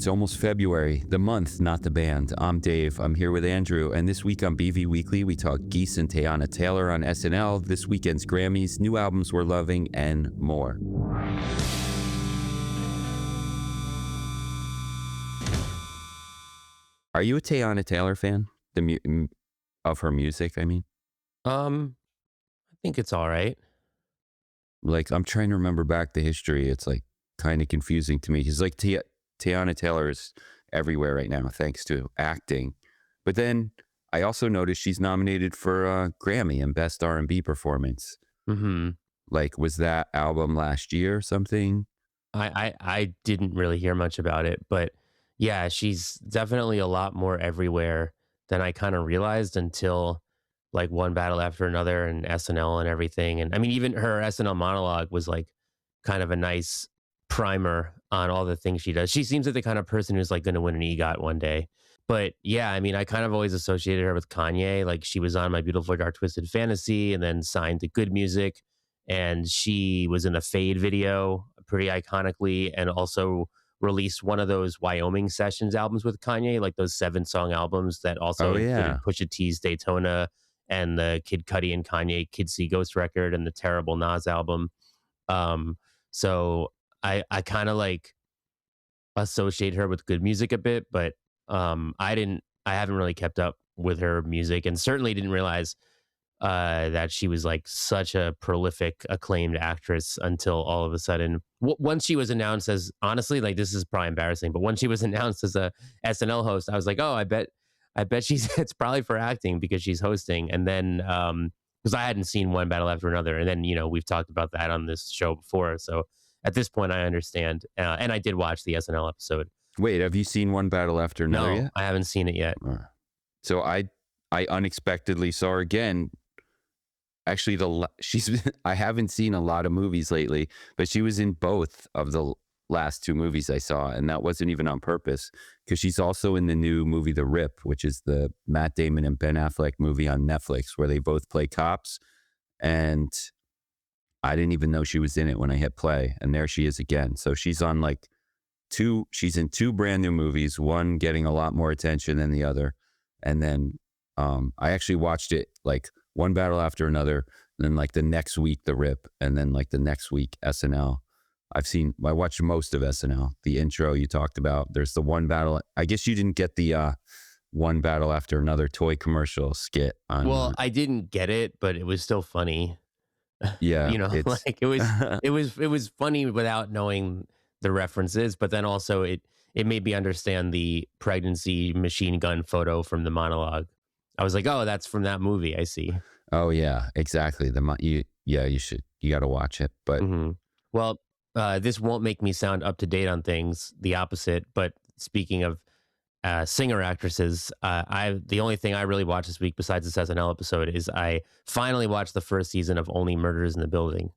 It's almost February, the month, not the band. I'm Dave. I'm here with Andrew. And this week on BV Weekly, we talk Geese and Teyana Taylor on SNL, this weekend's Grammys, new albums we're loving, and more. Are you a Teyana Taylor fan? Of her music, I mean? I think it's all right. Like, I'm trying to remember back the history. It's like kind of confusing to me. He's like, Teyana Taylor is everywhere right now, thanks to acting. But then I also noticed she's nominated for a Grammy in Best R&B Performance. Mm-hmm. Like, was that album last year or something? I didn't really hear much about it, but yeah, she's definitely a lot more everywhere than I kind of realized until like One Battle After Another and SNL and everything. And I mean, even her SNL monologue was like kind of a nice primer on all the things she does. She seems like the kind of person who's like going to win an EGOT one day. But yeah, I mean, I kind of always associated her with Kanye. Like she was on My Beautiful Dark Twisted Fantasy and then signed to Good Music. And she was in the Fade video pretty iconically and also released one of those Wyoming Sessions albums with Kanye, like those 7-song albums that also included Pusha T's Daytona and the Kid Cudi and Kanye Kid See Ghost record and the terrible Nas album. So I kind of like associate her with Good Music a bit, but I haven't really kept up with her music and certainly didn't realize that she was like such a prolific, acclaimed actress until all of a sudden, once she was announced as, honestly, like this is probably embarrassing, but when she was announced as a SNL host, I was like, oh, I bet it's probably for acting because she's hosting. And then, because I hadn't seen One Battle After Another. And then, you know, we've talked about that on this show before. So at this point, I understand. And I did watch the SNL episode. Wait, have you seen One Battle After Another yet? No, I haven't seen it yet. So I unexpectedly saw her again. Actually, I haven't seen a lot of movies lately, but she was in both of the last 2 movies I saw, and that wasn't even on purpose because she's also in the new movie The Rip, which is the Matt Damon and Ben Affleck movie on Netflix where they both play cops. And I didn't even know she was in it when I hit play, and there she is again. So she's on like she's in 2 brand new movies, one getting a lot more attention than the other. And then I actually watched it like One Battle After Another, and then like the next week The Rip, and then like the next week SNL. I watched most of SNL. The intro you talked about. There's the One Battle. I guess you didn't get the One Battle After Another toy commercial skit on. Well, I didn't get it, but it was still funny. Yeah, you know, like it was funny without knowing the references, but then also it made me understand the pregnancy machine gun photo from the monologue. I was like, oh, that's from that movie. I see. Oh yeah, exactly. You got to watch it. But well, this won't make me sound up to date on things. The opposite. But speaking of singer actresses, the only thing I really watched this week besides this SNL episode is I finally watched the first season of Only Murders in the Building.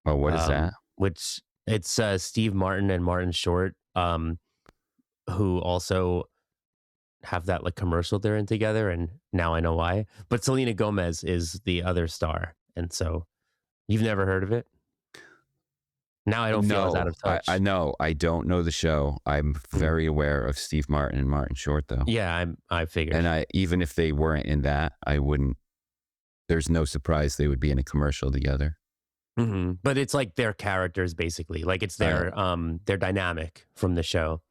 Oh, what is that? Which it's Steve Martin and Martin Short, who also have that like commercial they're in together, and now I know why. But Selena Gomez is the other star, and so you've never heard of it? Now I don't feel as out of touch. I know. I don't know the show. I'm very aware of Steve Martin and Martin Short, though. Yeah, I figured. And even if they weren't in that, I wouldn't. There's no surprise they would be in a commercial together. Mm-hmm. But it's like their characters, basically. Like it's their dynamic from the show.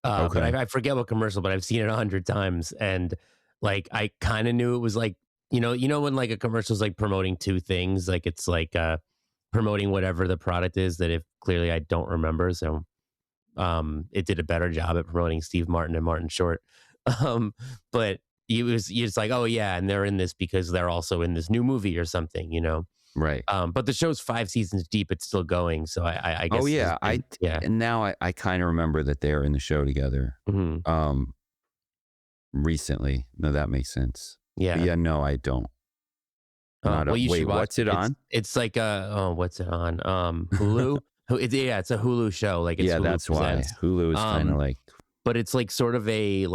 Okay. But I forget what commercial, but I've seen it 100 times, and like I kind of knew it was like you know when like a commercial is like promoting 2 things, like it's like promoting whatever the product is that if clearly I don't remember, so it did a better job at promoting Steve Martin and Martin Short, but it's like, oh yeah, and they're in this because they're also in this new movie or something, you know. Right. But the show's 5 seasons deep. It's still going. So I guess. Oh yeah. And now I kind of remember that they're in the show together. Mm-hmm. Recently. No, that makes sense. Yeah. But yeah. No, I don't. Well, you should watch. What's it on? It's like what's it on? Hulu. It's a Hulu show. Like it's yeah, Hulu that's presents. why Hulu is kind of like. But it's like sort of a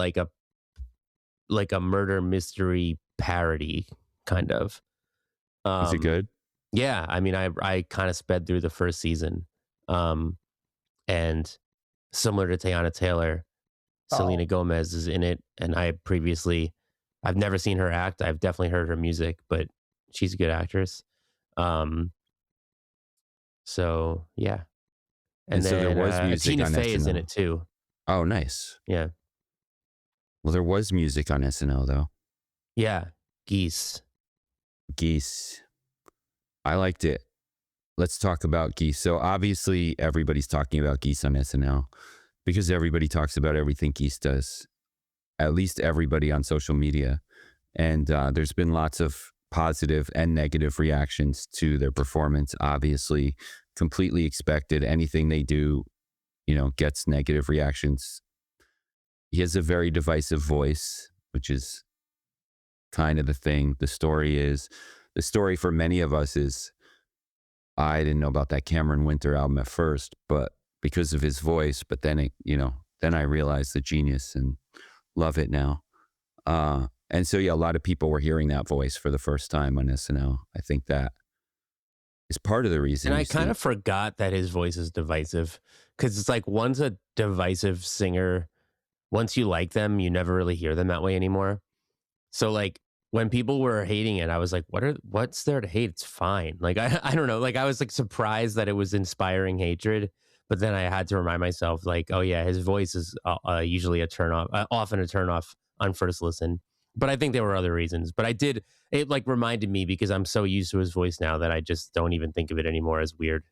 murder mystery parody kind of. Is it good? Yeah, I mean, I kind of sped through the first season, and similar to Teyana Taylor. Selena Oh, Gomez is in it, and I've never seen her act. I've definitely heard her music, but she's a good actress. Um, so yeah, And and so there then was music Tina on Fey is in SNL. it too. Oh, nice. Yeah, Well, there was music on SNL though. yeah, Geese. Geese. I liked it. Let's talk about Geese. So obviously everybody's talking about Geese on SNL because everybody talks about everything Geese does. At least everybody on social media. And there's been lots of positive and negative reactions to their performance. Obviously, completely expected. Anything they do, gets negative reactions. He has a very divisive voice, which is kind of the thing. The story for many of us is I didn't know about that Cameron Winter album at first, but because of his voice, but then then I realized the genius and love it now. And so, yeah, a lot of people were hearing that voice for the first time on SNL. I think that is part of the And reason I you kind see. of forgot that his voice is divisive because it's like once a divisive singer, once you like them, you never really hear them that way anymore. So like when people were hating it, I was like, what's there to hate? It's fine. Like I don't know. Like I was like surprised that it was inspiring hatred, but then I had to remind myself like, oh yeah, his voice is usually a turn off, often a turn off on first listen. But I think there were other reasons. But it like reminded me because I'm so used to his voice now that I just don't even think of it anymore as weird.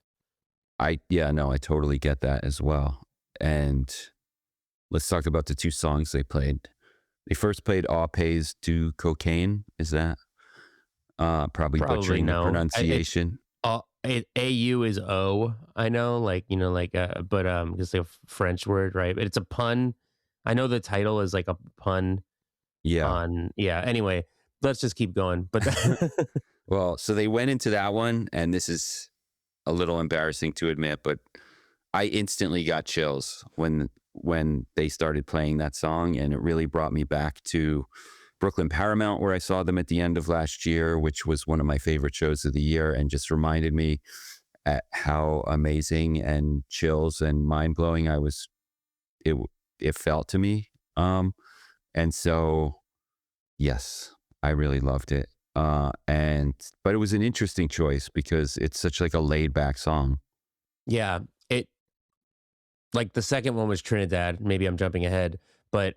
Yeah, no, I totally get that as well. And let's talk about the two songs they played. They first played All Pays to Cocaine. Is that probably Probably butchering the no. It's pronunciation? AU is O. I know, like like but it's like a French word, right? But it's a pun. I know the title is like a pun Yeah. on. Yeah. Anyway, let's just keep going. But Well, so they went into that one, and this is a little embarrassing to admit, but I instantly got chills when they started playing that song, and it really brought me back to Brooklyn Paramount, where I saw them at the end of last year, which was one of my favorite shows of the year, and just reminded me at how amazing and chills and mind blowing it it felt to me. And so yes, I really loved it. But it was an interesting choice because it's such like a laid back song. yeah, it like the second one was Trinidad. Maybe I'm jumping ahead, but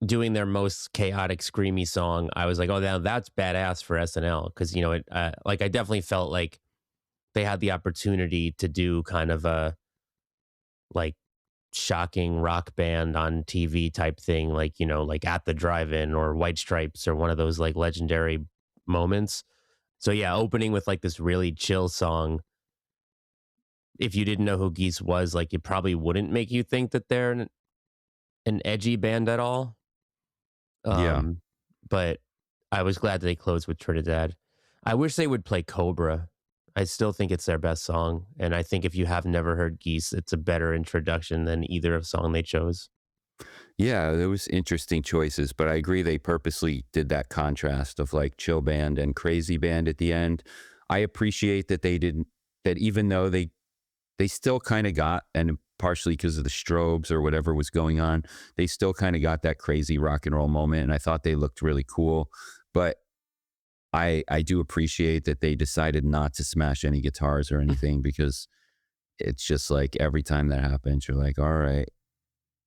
doing their most chaotic screamy song, I was like, oh, now that's badass for SNL because it like I definitely felt like they had the opportunity to do kind of a like shocking rock band on TV type thing, like, like at the drive-in or White Stripes or one of those like legendary moments. So yeah, opening with like this really chill song. If you didn't know who Geese was, like it probably wouldn't make you think that they're an edgy band at all. Yeah. Um, but I was glad that they closed with Trinidad. I wish they would play Cobra. I still think it's their best song, and I think if you have never heard Geese, it's a better introduction than either of song they chose. Yeah, there was interesting choices, but I agree they purposely did that contrast of like chill band and crazy band at the end. I appreciate that they didn't that even though they still kind of got and partially because of the strobes or whatever was going on, they still kind of got that crazy rock and roll moment and I thought they looked really cool. But I do appreciate that they decided not to smash any guitars or anything because it's just like every time that happens, you're like, all right,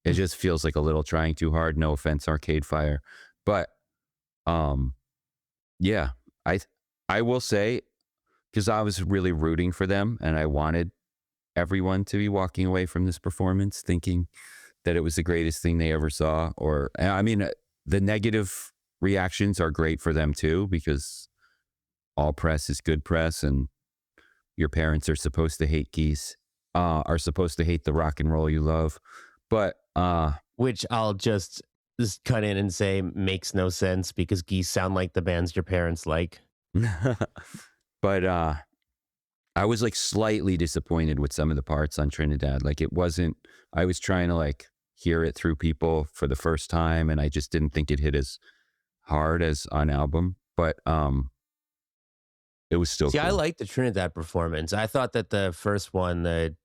it just feels like a little trying too hard. No offense, Arcade Fire, but um, yeah, I I will say because I was really rooting for them and I wanted everyone to be walking away from this performance thinking that it was the greatest thing they ever saw. Or I mean, the negative reactions are great for them too because all press is good press, and your parents are supposed to hate Geese, are supposed to hate the rock and roll you love, but Which I'll just cut in and say makes no sense because Geese sound like the bands your parents like. but I was like slightly disappointed with some of the parts on Trinidad. Like it wasn't. I was trying to like hear it through people for the first time, and I just didn't think it hit as hard as on album. But it was still See, I cool. like the Trinidad performance. I thought that the first one, the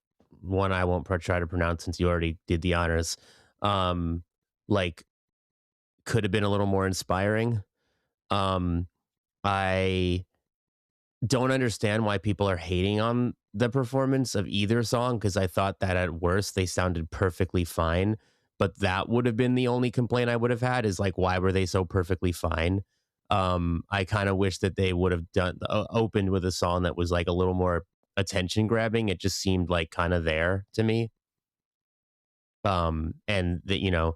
one I won't try to pronounce since you already did the honors, um, like could have been a little more inspiring. Um, I don't understand why people are hating on the performance of either song because I thought that at worst they sounded perfectly fine. But that would have been the only complaint I would have had is like, why were they so perfectly fine? I kind of wish that they would have done opened with a song that was like a little more attention grabbing. It just seemed like kind of there to me. And that,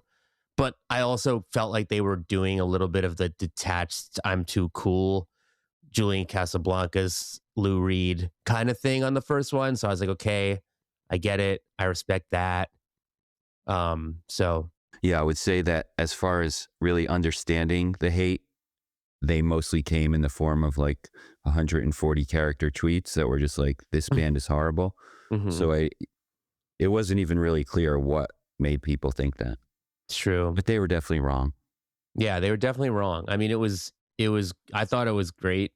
but I also felt like they were doing a little bit of the detached, I'm too cool Julian Casablancas, Lou Reed kind of thing on the first one. So I was like, okay, I get it. I respect that. So Yeah, I would say that as far as really understanding the hate, they mostly came in the form of like 140 character tweets that were just like, this band is horrible. mhm, So it wasn't even really clear what made people think that, it's true. but they were definitely wrong. Yeah, they were definitely wrong. I mean, I thought it was great.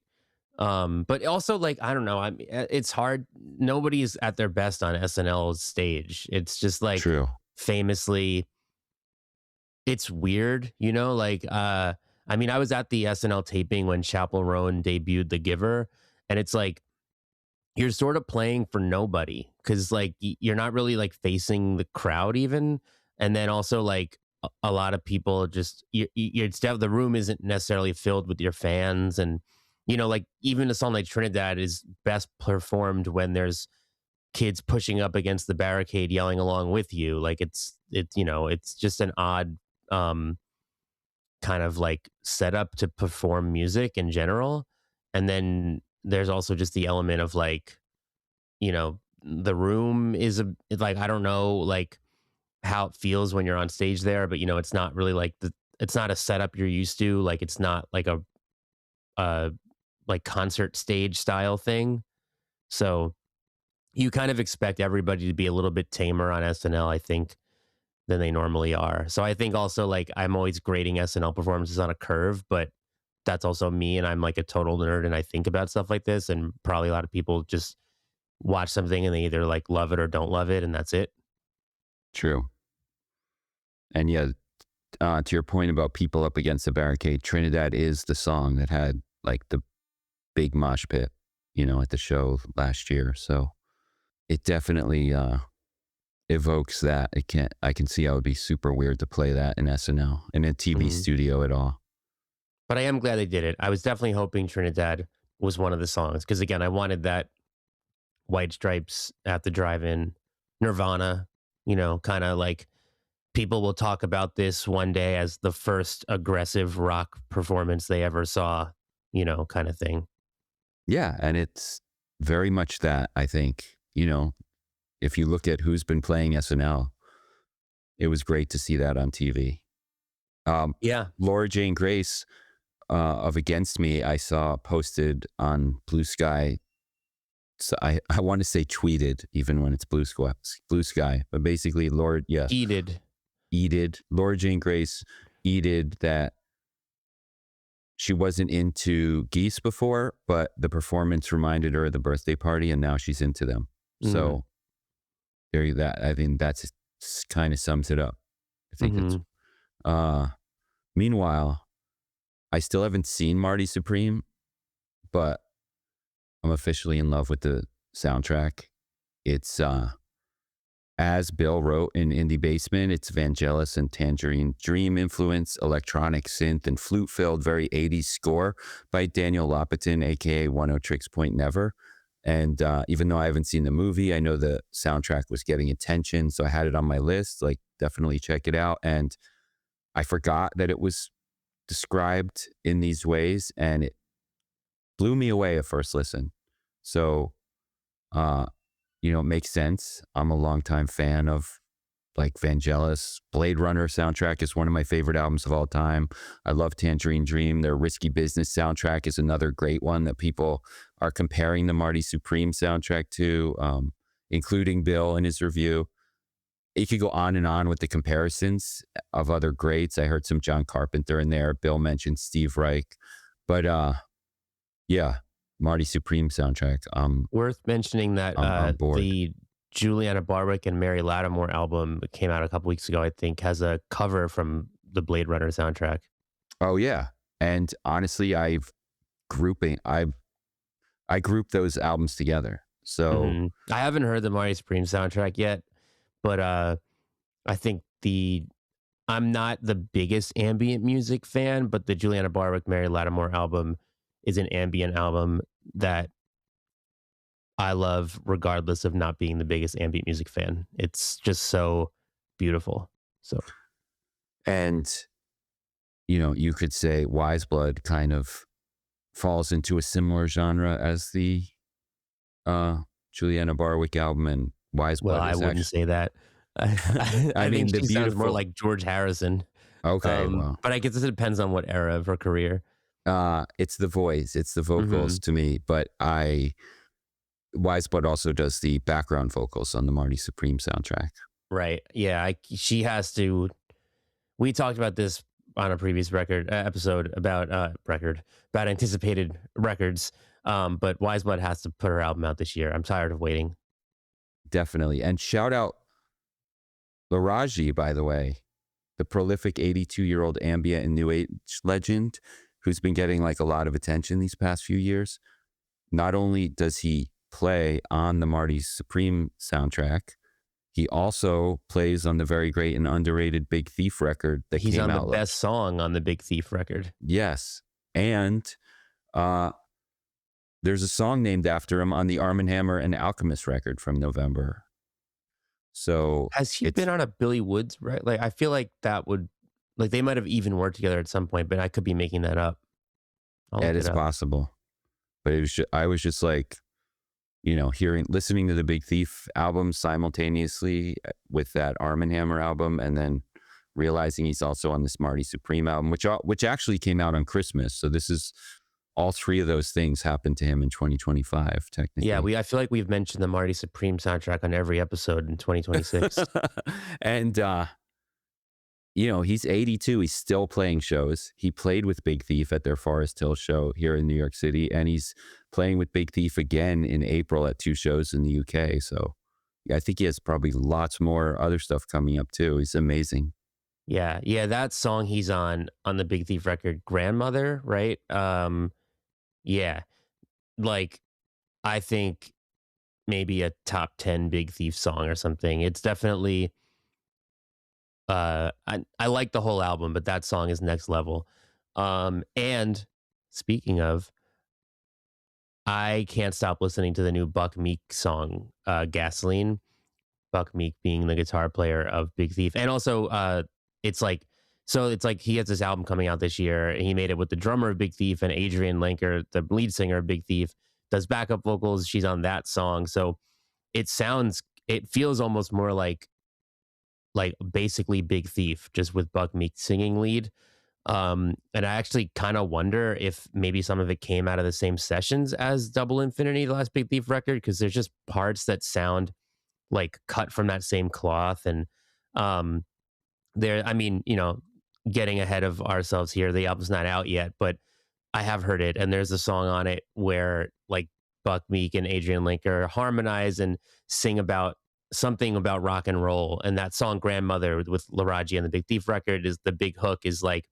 But also like, I don't know. It's hard. Nobody's at their best on SNL's stage. It's just like True. famously, it's weird, I mean, I was at the SNL taping when Chappell Roan debuted The Giver, and it's like you're sort of playing for nobody because like you're not really like facing the crowd even, and then also like a lot of people just the room isn't necessarily filled with your fans, and like even a song like Trinidad is best performed when there's kids pushing up against the barricade yelling along with you. Like it's just an odd um kind of like setup to perform music in general. And then there's also just the element of like, the room is like, I don't know, like how it feels when you're on stage there, but it's not really like it's not a setup you're used to. Like it's not like a like concert stage style thing. So you kind of expect everybody to be a little bit tamer on SNL, I think, than they normally are. So I think also like I'm always grading SNL performances on a curve, but that's also me and I'm like a total nerd and I think about stuff like this and probably a lot of people just watch something and they either like love it or don't love it and that's it. True. And yeah, to your point about people up against the barricade, Trinidad is the song that had like the big mosh pit, at the show last year. So it definitely evokes that. I can see how it would be super weird to play that in SNL in a TV Mhm. studio at all. But I am glad they did it. I was definitely hoping Trinidad was one of the songs because again, I wanted that White Stripes at the drive-in, Nirvana, kind of like people will talk about this one day as the first aggressive rock performance they ever saw, kind of thing. Yeah, and it's very much that, I think, if you look at who's been playing SNL, it was great to see that on TV. Um, Yeah. Laura Jane Grace of Against Me, I saw posted on Blue Sky. So I want to say tweeted, even when it's Blue Sky, but basically, Heated. Laura Jane Grace eated that she wasn't into Geese before, but the performance reminded her of the birthday party, and now she's into them. Mm, So I think that's kind of sums it up. I think that's. mhm. Uh, Meanwhile, I still haven't seen Marty Supreme, but I'm officially in love with the soundtrack. It's as Bill wrote in Indie Basement, it's Vangelis and Tangerine Dream influence, electronic synth, and flute filled, very 80s score by Daniel Lopatin, aka One O Tricks Point Never. And even though I haven't seen the movie, I know the soundtrack was getting attention. So I had it on my list, like, definitely check it out. And I forgot that it was described in these ways, and it blew me away at first listen. So, uh, it makes sense. I'm a longtime fan of like Vangelis. Blade Runner soundtrack is one of my favorite albums of all time. I love Tangerine Dream. Their Risky Business soundtrack is another great one that people are comparing the Marty Supreme soundtrack to, including Bill in his review. You could go on and on with the comparisons of other greats. I heard some John Carpenter in there. Bill mentioned Steve Reich. But yeah, Marty Supreme soundtrack. Worth mentioning that I'm on board. the Juliana Barwick and Mary Lattimore album that came out a couple weeks ago, I think, has a cover from the Blade Runner soundtrack. Oh yeah. And honestly, I group those albums together. So I haven't heard the Marty Supreme soundtrack yet, but I think I'm not the biggest ambient music fan, but the Juliana Barwick Mary Lattimore album is an ambient album that I love regardless of not being the biggest ambient music fan. It's just so beautiful. So and you could say Wise Blood kind of falls into a similar genre as the uh Juliana Barwick album, and Wise well, Blood I is wouldn't actually say that. I I mean think the she sounds more beautiful like George Harrison. okay, well, But I guess it depends on what era of her career. it's the voice, it's the vocals Mhm. to me, but I Wise Blood also does the background vocals on the Marty Supreme soundtrack. Right. Yeah, she has to. We talked about this on a previous episode about about anticipated records. But Wise Blood has to put her album out this year. I'm tired of waiting. Definitely. And shout out Laraji, by the way, the prolific 82-year-old ambient and new age legend who's been getting like a lot of attention these past few years. Not only does he play on the Marty Supreme soundtrack, he also plays on the very great and underrated Big Thief record that He's came on the out. best song on the Big Thief record. Yes. And uh, there's a song named after him on the Arm& Hammer and Alchemist record from November. So Has he it's been on a Billy Woods, right? Like, I feel like that would, like, they might have even worked together at some point, but I could be making that up. I'll it look is it up. possible. But I was just like, listening to the Big Thief album simultaneously with that Arm& Hammer album, and then realizing he's also on this Marty Supreme album, which actually came out on Christmas. So this is all three of those things happened to him in 2025, Yeah, technically. I feel like we've mentioned the Marty Supreme soundtrack on every episode in 2026. And he's 82. He's still playing shows. He played with Big Thief at their Forest Hill show here in New York City, and he's playing with Big Thief again in April at 2 shows in the UK. So yeah, I think he has probably lots more other stuff coming up too. He's amazing. Yeah, that song he's on the Big Thief record, Grandmother, right? Yeah, like, I think maybe a top 10 Big Thief song or something. It's definitely I like the whole album, but that song is next level. And speaking of, I can't stop listening to the new Buck Meek song, Gasoline. Buck Meek being the guitar player of Big Thief. And also it's like it's like he has this album coming out this year. He made it with the drummer of Big Thief, and Adrian Lenker, the lead singer of Big Thief, does backup vocals. She's on that song. So it feels almost more like basically Big Thief, just with Buck Meek singing lead. And I actually kind of wonder if maybe some of it came out of the same sessions as Double Infinity, the last Big Thief record, because there's just parts that sound like cut from that same cloth. And um I mean, getting ahead of ourselves here, the album's not out yet, but I have heard it, and there's a song on it where like Buck Meek and Adrian Linker harmonize and sing about something about rock and roll. And that song Grandmother with Laraji and the Big Thief record, is the big hook is like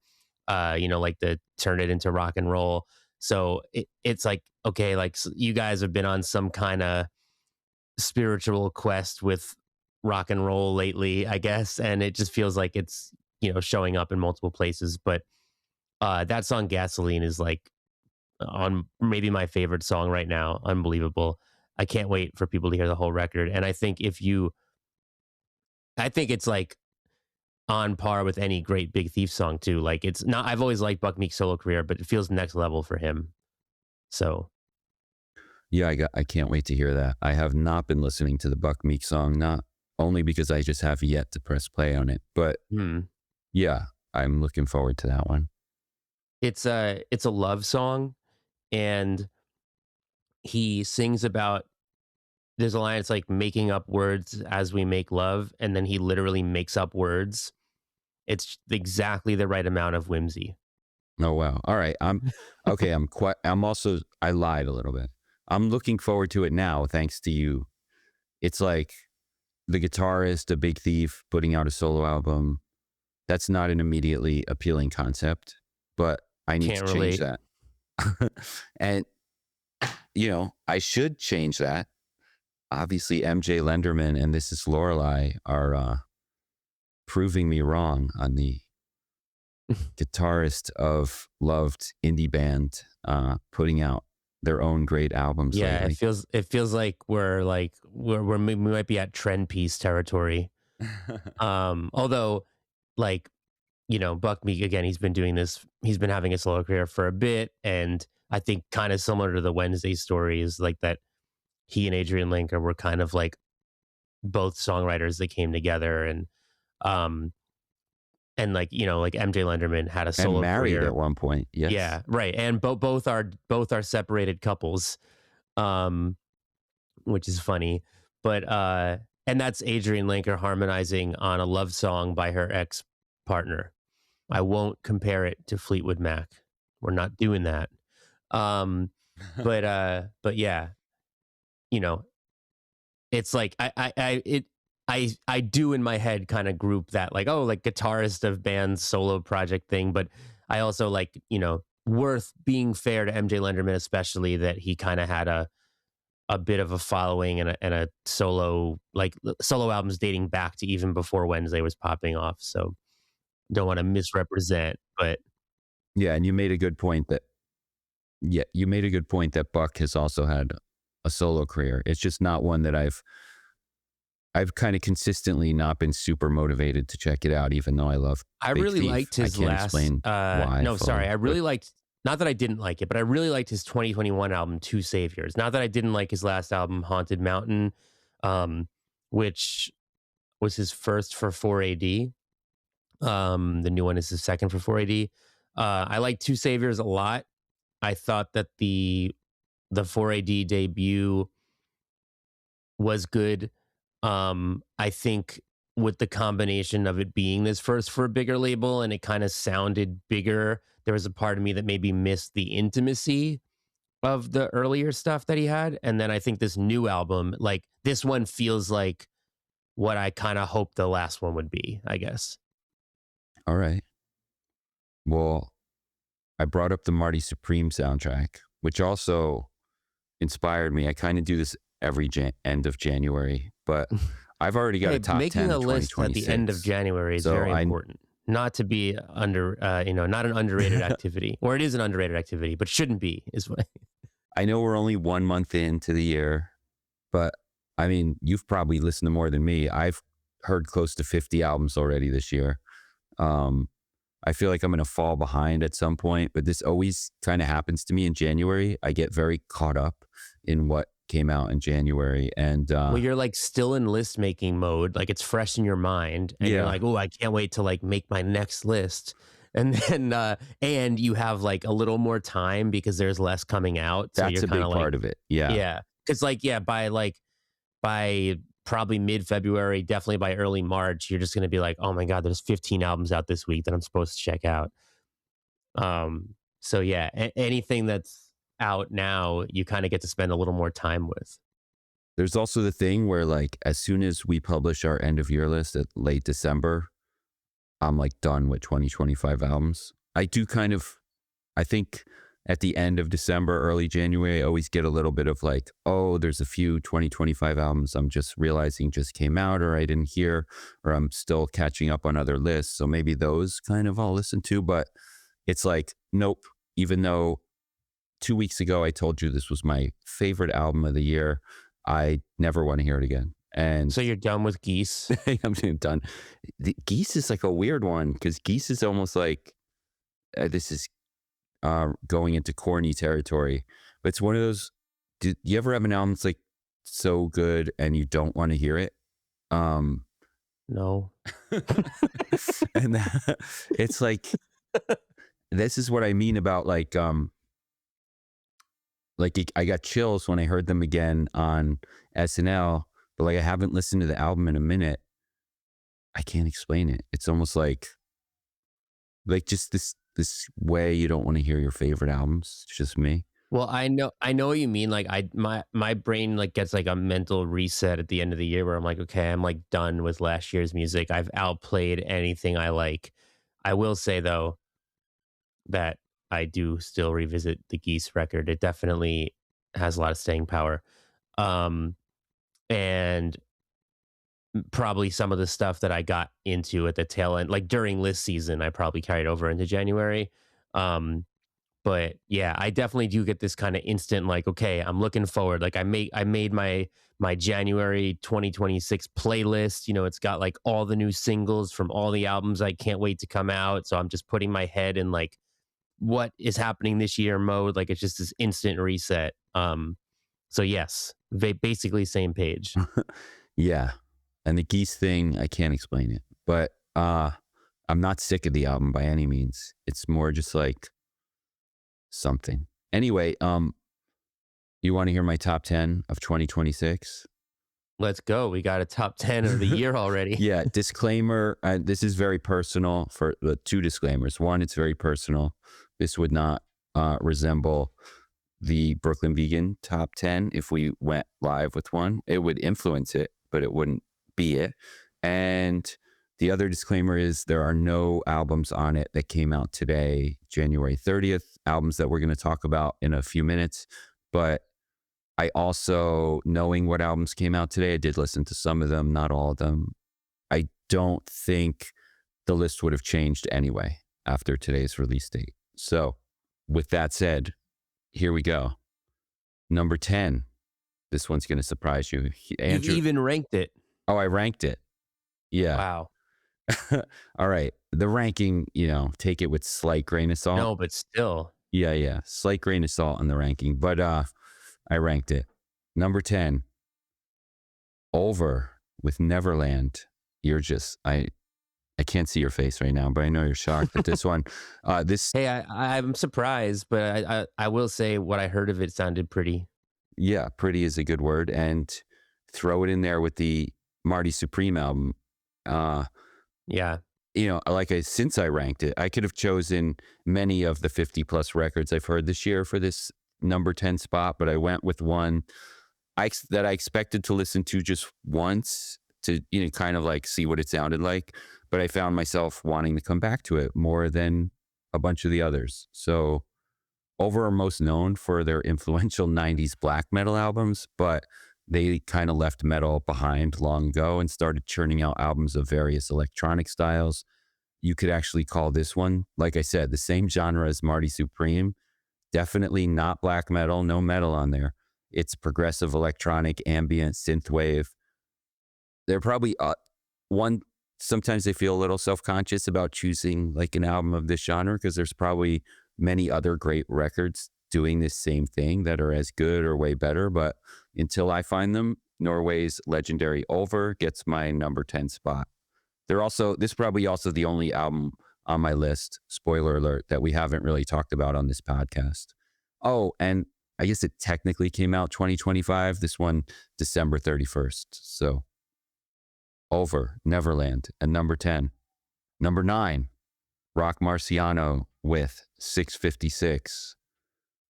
like the turn it into rock and roll. So it's like, okay, like, you guys have been on some kind of spiritual quest with rock and roll lately, I guess, and it just feels like it's showing up in multiple places. But that song Gasoline is like on maybe my favorite song right now. Unbelievable. I can't wait for people to hear the whole record. And I think it's like on par with any great Big Thief song too. Like, it's not, I've always liked Buck Meek's solo career, but it feels next level for him. So Yeah, I can't wait to hear that. I have not been listening to the Buck Meek song, not only because I just have yet to press play on it, but yeah, I'm looking forward to that one. it's a love song, and he sings about, there's a line, it's like making up words as we make love, and then he literally makes up words. It's exactly the right amount of whimsy. Oh wow. All right. Okay, I lied a little bit. I'm looking forward to it now thanks to you. It's like the guitarist, a big thief, putting out a solo album. That's not an immediately appealing concept, but I need to Can't change relate. that. And, I should change that. Obviously, MJ Lenderman and This Is Lorelei are proving me wrong on the guitarist of loved indie band putting out their own great albums Yeah, lately. it feels like we might be at trend piece territory. Although, like, Buck Meek again, he's been doing this. He's been having a solo career for a bit, and I think kind of similar to the Wednesday story is like that. He and Adrian Linker were kind of like both songwriters that came together, um, and like like MJ Lenderman had a And solo married career. at one point. Yes. Yeah, right. And both are separated couples, um, which is funny. But and that's Adrian Linker harmonizing on a love song by her ex partner. I won't compare it to Fleetwood Mac. We're not doing that. Um, but yeah, you know, it's like I do in my head kind of group that like, oh, like guitarist of band's solo project thing, but I also like, worth being fair to MJ Lenderman, especially that he kind of had a bit of a following and a solo albums dating back to even before Wednesday was popping off. So don't want to misrepresent, but Yeah, and you made a good point that Buck has also had a solo career. It's just not one that I've kind of consistently not been super motivated to check it out, even though I love I Big really Thief. liked I his can't last explain why no, sorry. fully, I but really liked, not that I didn't like it, but I really liked his 2021 album Two Saviors. Not that I didn't like his last album Haunted Mountain, um which was his first for 4AD. The new one is his second for 4AD. I like Two Saviors a lot. I thought that the 4AD debut was good. I think with the combination of it being this first for a bigger label and it kind of sounded bigger, there was a part of me that maybe missed the intimacy of the earlier stuff that he had. And then I think this new album, like this one feels like what I kind of hoped the last one would be, I guess. all right. Well, I brought up the Marty Supreme soundtrack, which also inspired me. I kind of do this every end of January, but I've already got a Hey, top making 10 a of list at the end of 2026. January is So very I important. Not to be not an underrated activity, or it is an underrated activity, but shouldn't be. Is what. I know we're only 1 month into the year, but I mean, you've probably listened to more than me. I've heard close to 50 albums already this year. Um, I feel like I'm going to fall behind at some point, but this always kind of happens to me in January. I get very caught up in what came out in January. And Well, you're like still in list making mode, like it's fresh in your mind, and you're yeah, like, oh, I can't wait to like make my next list. And then and you have like a little more time because there's less coming out. So that's you're a kind big of like, part of it. Yeah. yeah. Cause like, yeah, by probably mid-February, definitely by early March, you're just gonna be like, oh my God, there's 15 albums out this week that I'm supposed to check out. So yeah, anything that's out now, you kind of get to spend a little more time with. There's also the thing where, like, as soon as we publish our end of year list at late December, I'm like done with 2025 albums. I think at the end of December, early January, I always get a little bit of like, oh, there's a few 2025 albums I'm just realizing just came out or I didn't hear, or I'm still catching up on other lists. So maybe those kind of I'll listen to, but it's like, nope, even though 2 weeks ago I told you this was my favorite album of the year, I never want to hear it again. And So you're done with Geese? I'm done. The Geese is like a weird one because Geese is almost like this is going into corny territory, but it's one of those. Do you ever have an album that's like so good and you don't want to hear it? Um, No. and it's like this is what I mean about I got chills when I heard them again on SNL, but like I haven't listened to the album in a minute. I can't explain it. It's almost like just this way you don't want to hear your favorite albums. It's just me. Well, I know what you mean. Like my brain like gets like a mental reset at the end of the year where I'm like, okay, I'm like done with last year's music. I've outplayed anything I like. I will say though that I do still revisit the Geese record. It definitely has a lot of staying power. Um and probably some of the stuff that I got into at the tail end, like during list season, I probably carried over into January. Um But yeah, I definitely do get this kind of instant like, okay, I'm looking forward. Like I made my January 2026 playlist. You know, it's got like all the new singles from all the albums I can't wait to come out. So I'm just putting my head in like what is happening this year mode. Like it's just this instant reset. So yes, basically same page. Yeah. And the Geese thing, I can't explain it. But I'm not sick of the album by any means. It's more just like something. Anyway, you want to hear my top 10 of 2026? Let's go. We got a top 10 of the year already. Yeah, disclaimer, this is very personal for two disclaimers. One, it's very personal. This would not resemble the Brooklyn Vegan top 10 if we went live with one. It would influence it, but it wouldn't be it. And the other disclaimer is there are no albums on it that came out today, January 30th, albums that we're going to talk about in a few minutes. But I also, knowing what albums came out today, I did listen to some of them, not all of them. I don't think the list would have changed anyway after today's release date. So, with that said, here we go. Number 10. This one's going to surprise you. You Andrew. even ranked it. Oh, I ranked it. Yeah. Wow. All right. The ranking, take it with slight grain of salt. No, but still. Yeah. Slight grain of salt on the ranking. But I ranked it. Number 10. Over with Neverland. You're just I can't see your face right now, but I know you're shocked at this one. Hey, I'm surprised, but I will say what I heard of it sounded pretty. Yeah, pretty is a good word. And throw it in there with the Marty Supreme album. Yeah. Since I ranked it, I could have chosen many of the 50 plus records I've heard this year for this number 10 spot, but I went with one that I expected to listen to just once to, kind of like see what it sounded like. But I found myself wanting to come back to it more than a bunch of the others. So Over are most known for their influential 90s black metal albums, but they kind of left metal behind long ago and started churning out albums of various electronic styles. You could actually call this one, like I said, the same genre as Marty Supreme. Definitely not black metal, no metal on there. It's progressive electronic, ambient, synthwave. They're probably one. Sometimes they feel a little self-conscious about choosing like an album of this genre because there's probably many other great records doing this same thing that are as good or way better. But until I find them, Norway's legendary Over gets my number 10 spot. This is probably also the only album on my list, spoiler alert, that we haven't really talked about on this podcast. Oh, and I guess it technically came out 2025. This one, December 31st. So Over, Neverland, and number 10. Number 9, Rock Marciano with 656.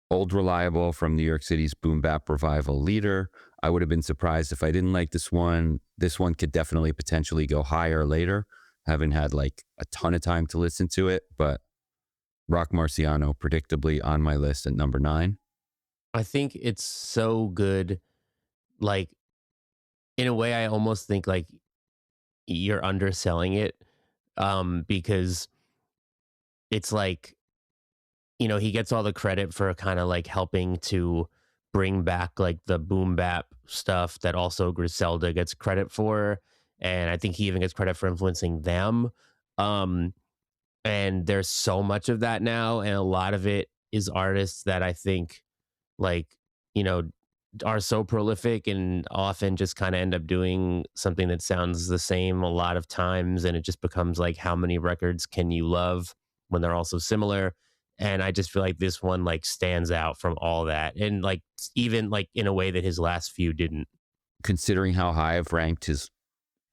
Old Reliable from New York City's boom bap revival leader. I would have been surprised if I didn't like this one. This one could definitely potentially go higher later. Haven't had like a ton of time to listen to it, but Rock Marciano predictably on my list at number 9. I think it's so good. Like, in a way, I almost think like you're underselling it because it's like, he gets all the credit for kind of like helping to bring back like the boom bap stuff that also Griselda gets credit for. And I think he even gets credit for influencing them. Um, and there's so much of that now. And a lot of it is artists that I think like, you know, are so prolific and often just kind of end up doing something that sounds the same a lot of times. And it just becomes like, how many records can you love when they're also similar? And I just feel like this one like stands out from all that. And like, even like in a way that his last few didn't. Considering how high I've ranked his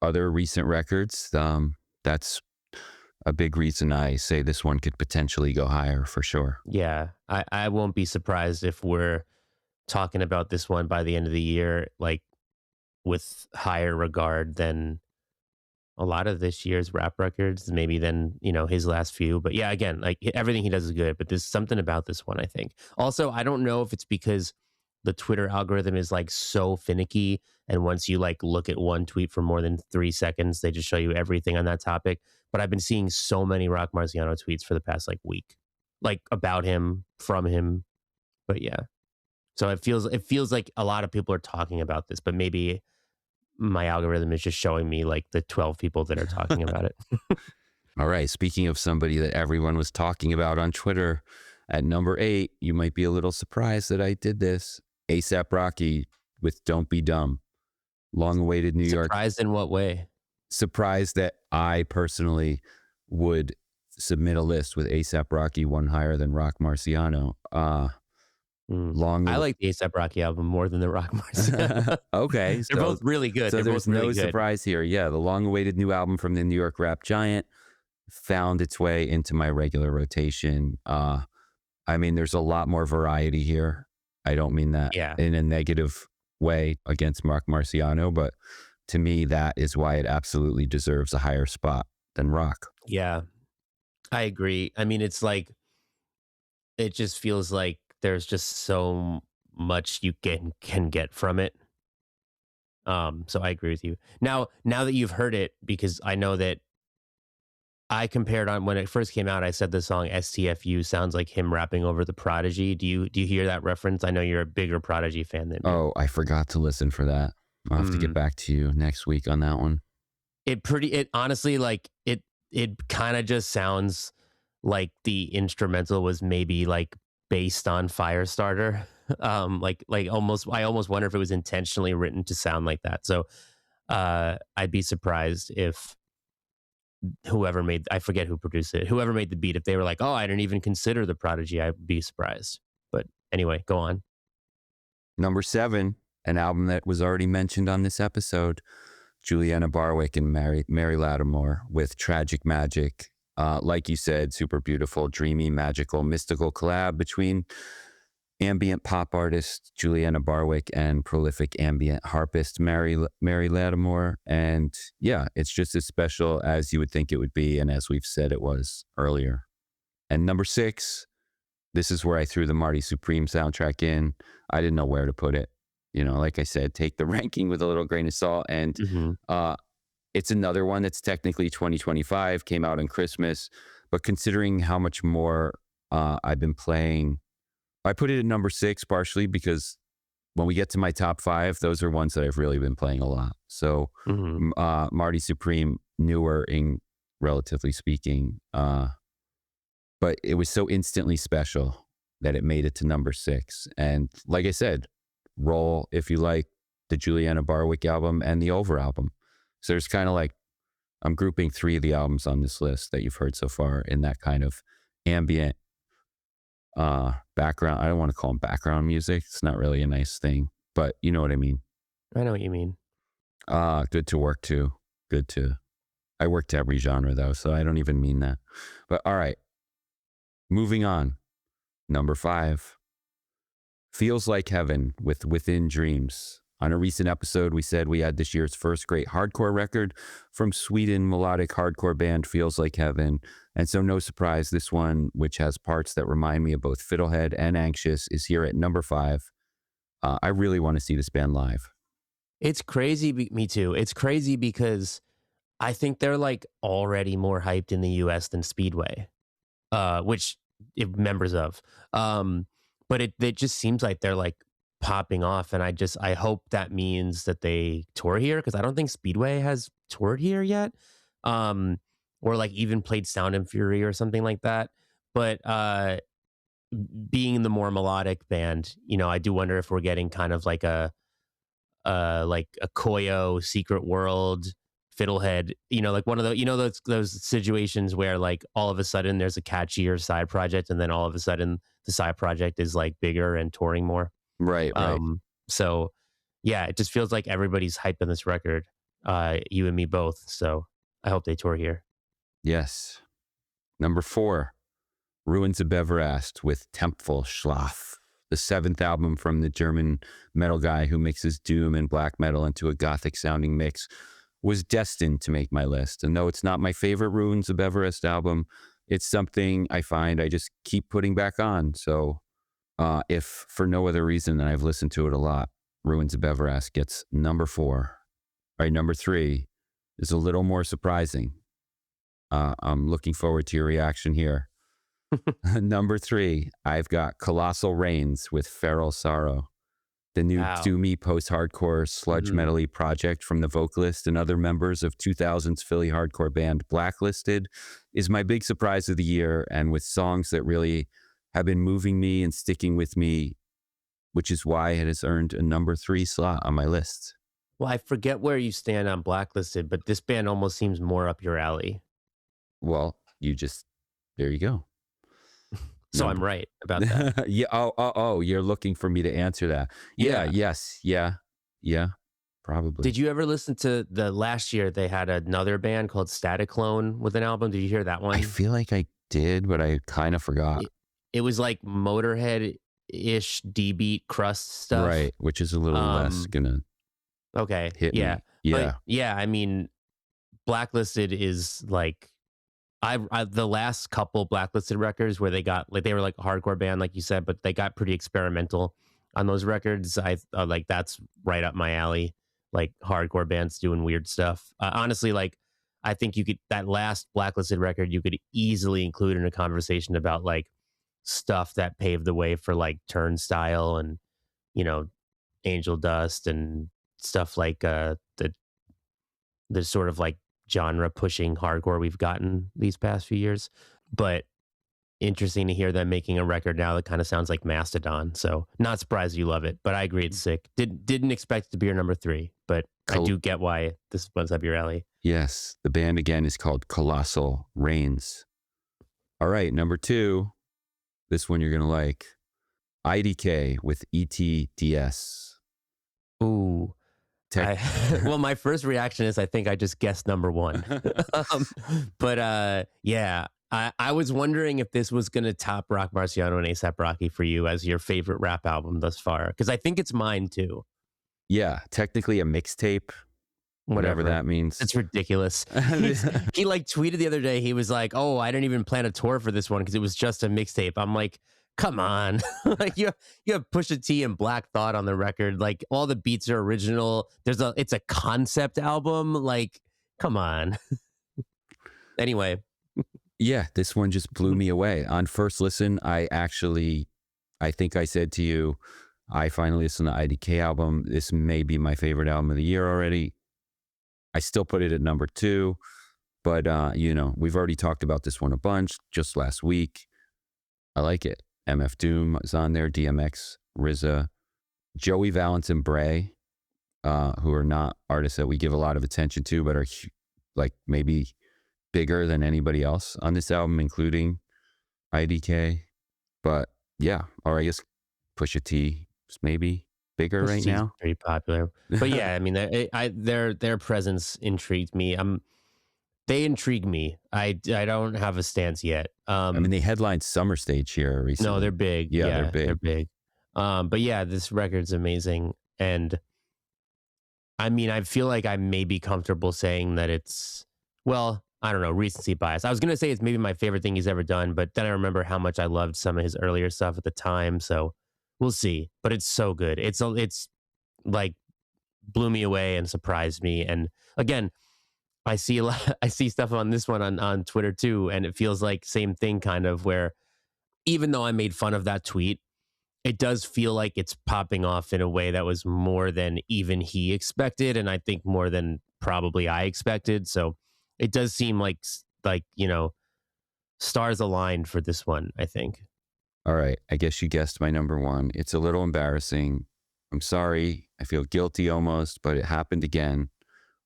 other recent records, that's a big reason I say this one could potentially go higher for sure. Yeah, I won't be surprised if we're talking about this one by the end of the year, like with higher regard than a lot of this year's rap records, maybe than, his last few. But yeah, again, like everything he does is good, but there's something about this one, I think. Also, I don't know if it's because the Twitter algorithm is like so finicky. And once you like look at one tweet for more than 3 seconds, they just show you everything on that topic. But I've been seeing so many Rock Marciano tweets for the past like week, like about him, from him. But yeah. So it feels like a lot of people are talking about this, but maybe my algorithm is just showing me like the 12 people that are talking about it. All right. Speaking of somebody that everyone was talking about on Twitter, at number 8, you might be a little surprised that I did this. ASAP Rocky with Don't Be Dumb. Long awaited New York. Surprised in what way? Surprised that I personally would submit a list with ASAP Rocky one higher than Rock Marciano. I like the A$AP Rocky album more than the Rock Marciano. Okay. They're both really good. So They're there's both really no good. surprise here. Yeah, the long-awaited new album from the New York rap giant found its way into my regular rotation. I mean, there's a lot more variety here. I don't mean that Yeah. in a negative way against Mark Marciano, but to me, that is why it absolutely deserves a higher spot than Rock. Yeah. I agree. I mean, it's like, it just feels like there's just so much you can get from it. So I agree with you. Now that you've heard it, because I know that I compared on when it first came out, I said the song STFU sounds like him rapping over the Prodigy. Do you hear that reference? I know you're a bigger Prodigy fan than me. Oh, I forgot to listen for that. I'll have to get back to you next week on that one. It honestly, like it kind of just sounds like the instrumental was maybe like based on Firestarter. Like almost, I almost wonder if it was intentionally written to sound like that. So I'd be surprised if whoever made, I forget who produced it, whoever made the beat, if they were like, oh, I didn't even consider the Prodigy, I'd be surprised. But anyway, go on. Number 7, an album that was already mentioned on this episode, Juliana Barwick and Mary Lattimore with Tragic Magic. Like you said, super beautiful, dreamy, magical, mystical collab between ambient pop artist Juliana Barwick and prolific ambient harpist Mary Lattimore. And yeah, it's just as special as you would think it would be, and as we've said it was earlier. And number 6, this is where I threw the Marty Supreme soundtrack in. I didn't know where to put it. Like I said, take the ranking with a little grain of salt. And it's another one that's technically 2025, came out on Christmas. But considering how much more I've been playing, I put it at number 6 partially because when we get to my top 5, those are ones that I've really been playing a lot. So Marty Supreme, newer in relatively speaking, but it was so instantly special that it made it to number 6. And like I said, roll if you like the Juliana Barwick album and the Over album. So there's kind of like, I'm grouping 3 of the albums on this list that you've heard so far in that kind of ambient background. I don't want to call them background music. It's not really a nice thing, but you know what I mean. I know what you mean. Good to work to. I work to every genre though, so I don't even mean that. But all right, moving on. Number 5. Feels Like Heaven with Within Dreams. On a recent episode, we said we had this year's first great hardcore record from Sweden melodic hardcore band Feels Like Heaven. And so no surprise, this one, which has parts that remind me of both Fiddlehead and Anxious, is here at number 5. I really want to see this band live. It's crazy. Me too. It's crazy because I think they're like already more hyped in the US than Speedway, which members of. But it just seems like they're like popping off, and I hope that means that they tour here, because I don't think Speedway has toured here yet, or like even played Sound and Fury or something like that. But being the more melodic band, I do wonder if we're getting kind of like a Koyo, Secret World, Fiddlehead, like one of those situations where like all of a sudden there's a catchier side project, and then all of a sudden the side project is like bigger and touring more. Right. So yeah, it just feels like everybody's hyped on this record, you and me both. So I hope they tour here. Yes. Number 4, Ruins of Beverast with Tempful Schlaf, the 7th album from the German metal guy who mixes doom and black metal into a gothic sounding mix, was destined to make my list. And though it's not my favorite Ruins of Beverast album, it's something I find I just keep putting back on. So if for no other reason than I've listened to it a lot, Ruins of Beverast gets number 4. All right, number 3 is a little more surprising. I'm looking forward to your reaction here. Number 3, I've got Colossal Rains with Feral Sorrow, the new Wow. doomy post-hardcore sludge metal-y project from the vocalist and other members of 2000s Philly hardcore band Blacklisted, is my big surprise of the year, and with songs that really have been moving me and sticking with me, which is why it has earned a number 3 slot on my list. Well, I forget where you stand on Blacklisted, but this band almost seems more up your alley. Well, there you go. So I'm right about that. Yeah. Oh, you're looking for me to answer that. Yeah. Yeah. Yes. Yeah. Probably. Did you ever listen to the last year they had another band called Static Clone with an album? Did you hear that one? I feel like I did, but I kind of forgot. It was like Motorhead-ish D-beat crust stuff. Right. Which is a little less gonna Okay. hit Yeah. me. Yeah. But yeah, I mean, Blacklisted is like I the last couple Blacklisted records where they got like they were like a hardcore band, like you said, but they got pretty experimental on those records. I like that's right up my alley. Like hardcore bands doing weird stuff. Honestly, like I think you could that last Blacklisted record you could easily include in a conversation about like stuff that paved the way for like Turnstile and you know Angel Dust and stuff like the sort of like genre pushing hardcore we've gotten these past few years. But interesting to hear them making a record now that kind of sounds like Mastodon. So not surprised you love it, but I agree it's sick. Didn't expect it to be your number 3, but I do get why this one's up your alley. Yes. The band again is called Colossal Rains. All right. Number 2. This one you're going to like. IDK with ETDS. Ooh. Well, my first reaction is I think I just guessed number 1. But yeah, I was wondering if this was going to top Rock Marciano and A$AP Rocky for you as your favorite rap album thus far, because I think it's mine too. Yeah, technically a mixtape, whatever that means. It's ridiculous. He like tweeted the other day, he was like, oh, I didn't even plan a tour for this one because it was just a mixtape. I'm like, come on. Like you have Pusha T and Black Thought on the record. Like all the beats are original. It's a concept album. Like, come on. Anyway. Yeah, this one just blew me away. On first listen, I think I said to you, I finally listened to the IDK album. This may be my favorite album of the year already. I still put it at number 2, but we've already talked about this one a bunch just last week. I like it. MF Doom is on there, DMX, RZA, Joey Valance and Bray, who are not artists that we give a lot of attention to, but are like maybe bigger than anybody else on this album, including IDK. But yeah, or I guess Pusha T is maybe bigger right now. Pretty popular, but yeah, I mean, their presence intrigued me. They intrigue me. I don't have a stance yet. I mean, they headlined Summer Stage here recently. No, they're big. Yeah, they're big. But yeah, this record's amazing. And I mean, I feel like I may be comfortable saying that it's, well, I don't know, recency bias. I was going to say it's maybe my favorite thing he's ever done, but then I remember how much I loved some of his earlier stuff at the time. So we'll see. But it's so good. It's like blew me away and surprised me. And again, I see stuff on this one on Twitter too, and it feels like same thing kind of where even though I made fun of that tweet, it does feel like it's popping off in a way that was more than even he expected, and I think more than probably I expected. So it does seem like stars aligned for this one, I think. All right, I guess you guessed my number 1. It's a little embarrassing. I'm sorry. I feel guilty almost, but it happened again.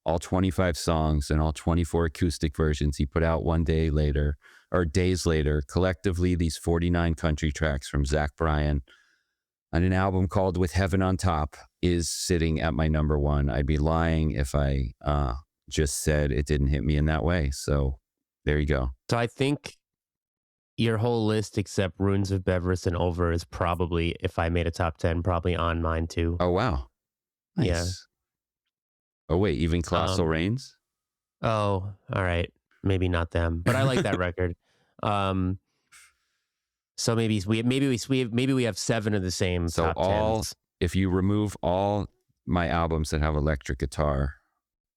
All 25 songs and all 24 acoustic versions he put out days later, collectively these 49 country tracks from Zach Bryan on an album called With Heaven on Top is sitting at my number 1. I'd be lying if I just said it didn't hit me in that way. So there you go. So I think your whole list except Ruins of Beverus and Over is probably, if I made a top 10, probably on mine too. Oh, wow. Yeah. Nice. Oh, wait, even Colossal Um, Rains? oh, all right. Maybe not them, but I like that record. Um, so maybe we have 7 of the same So top 10s. if you remove all my albums that have electric guitar,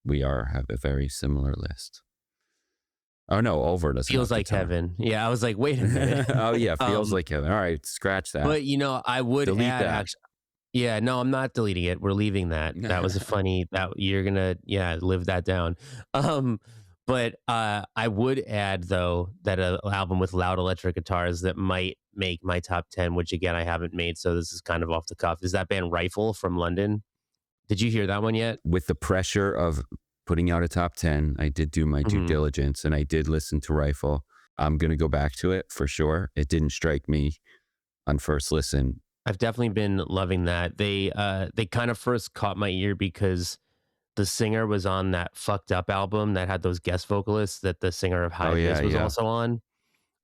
we have a very similar list. Oh no, Over doesn't Feels have like guitar. heaven. Yeah, I was like, wait a minute. Oh yeah, Feels um, Like Heaven. All right, scratch that. but I would Delete add that. actually. Yeah, no, I'm not deleting it. We're leaving that. That was a funny that you're gonna live that down. Um, but I would add though that a album with loud electric guitars that might make my top 10, which again I haven't made, so this is kind of off the cuff. Is that band Rifle from London? Did you hear that one yet? With the pressure of putting out a top 10, I did do my due Mhm. diligence and I did listen to Rifle. I'm going to go back to it for sure. It didn't strike me on first listen. I've definitely been loving that. They kind of first caught my ear because the singer was on that Fucked Up album that had those guest vocalists that the singer of Oh High yeah, Vis was yeah. also on.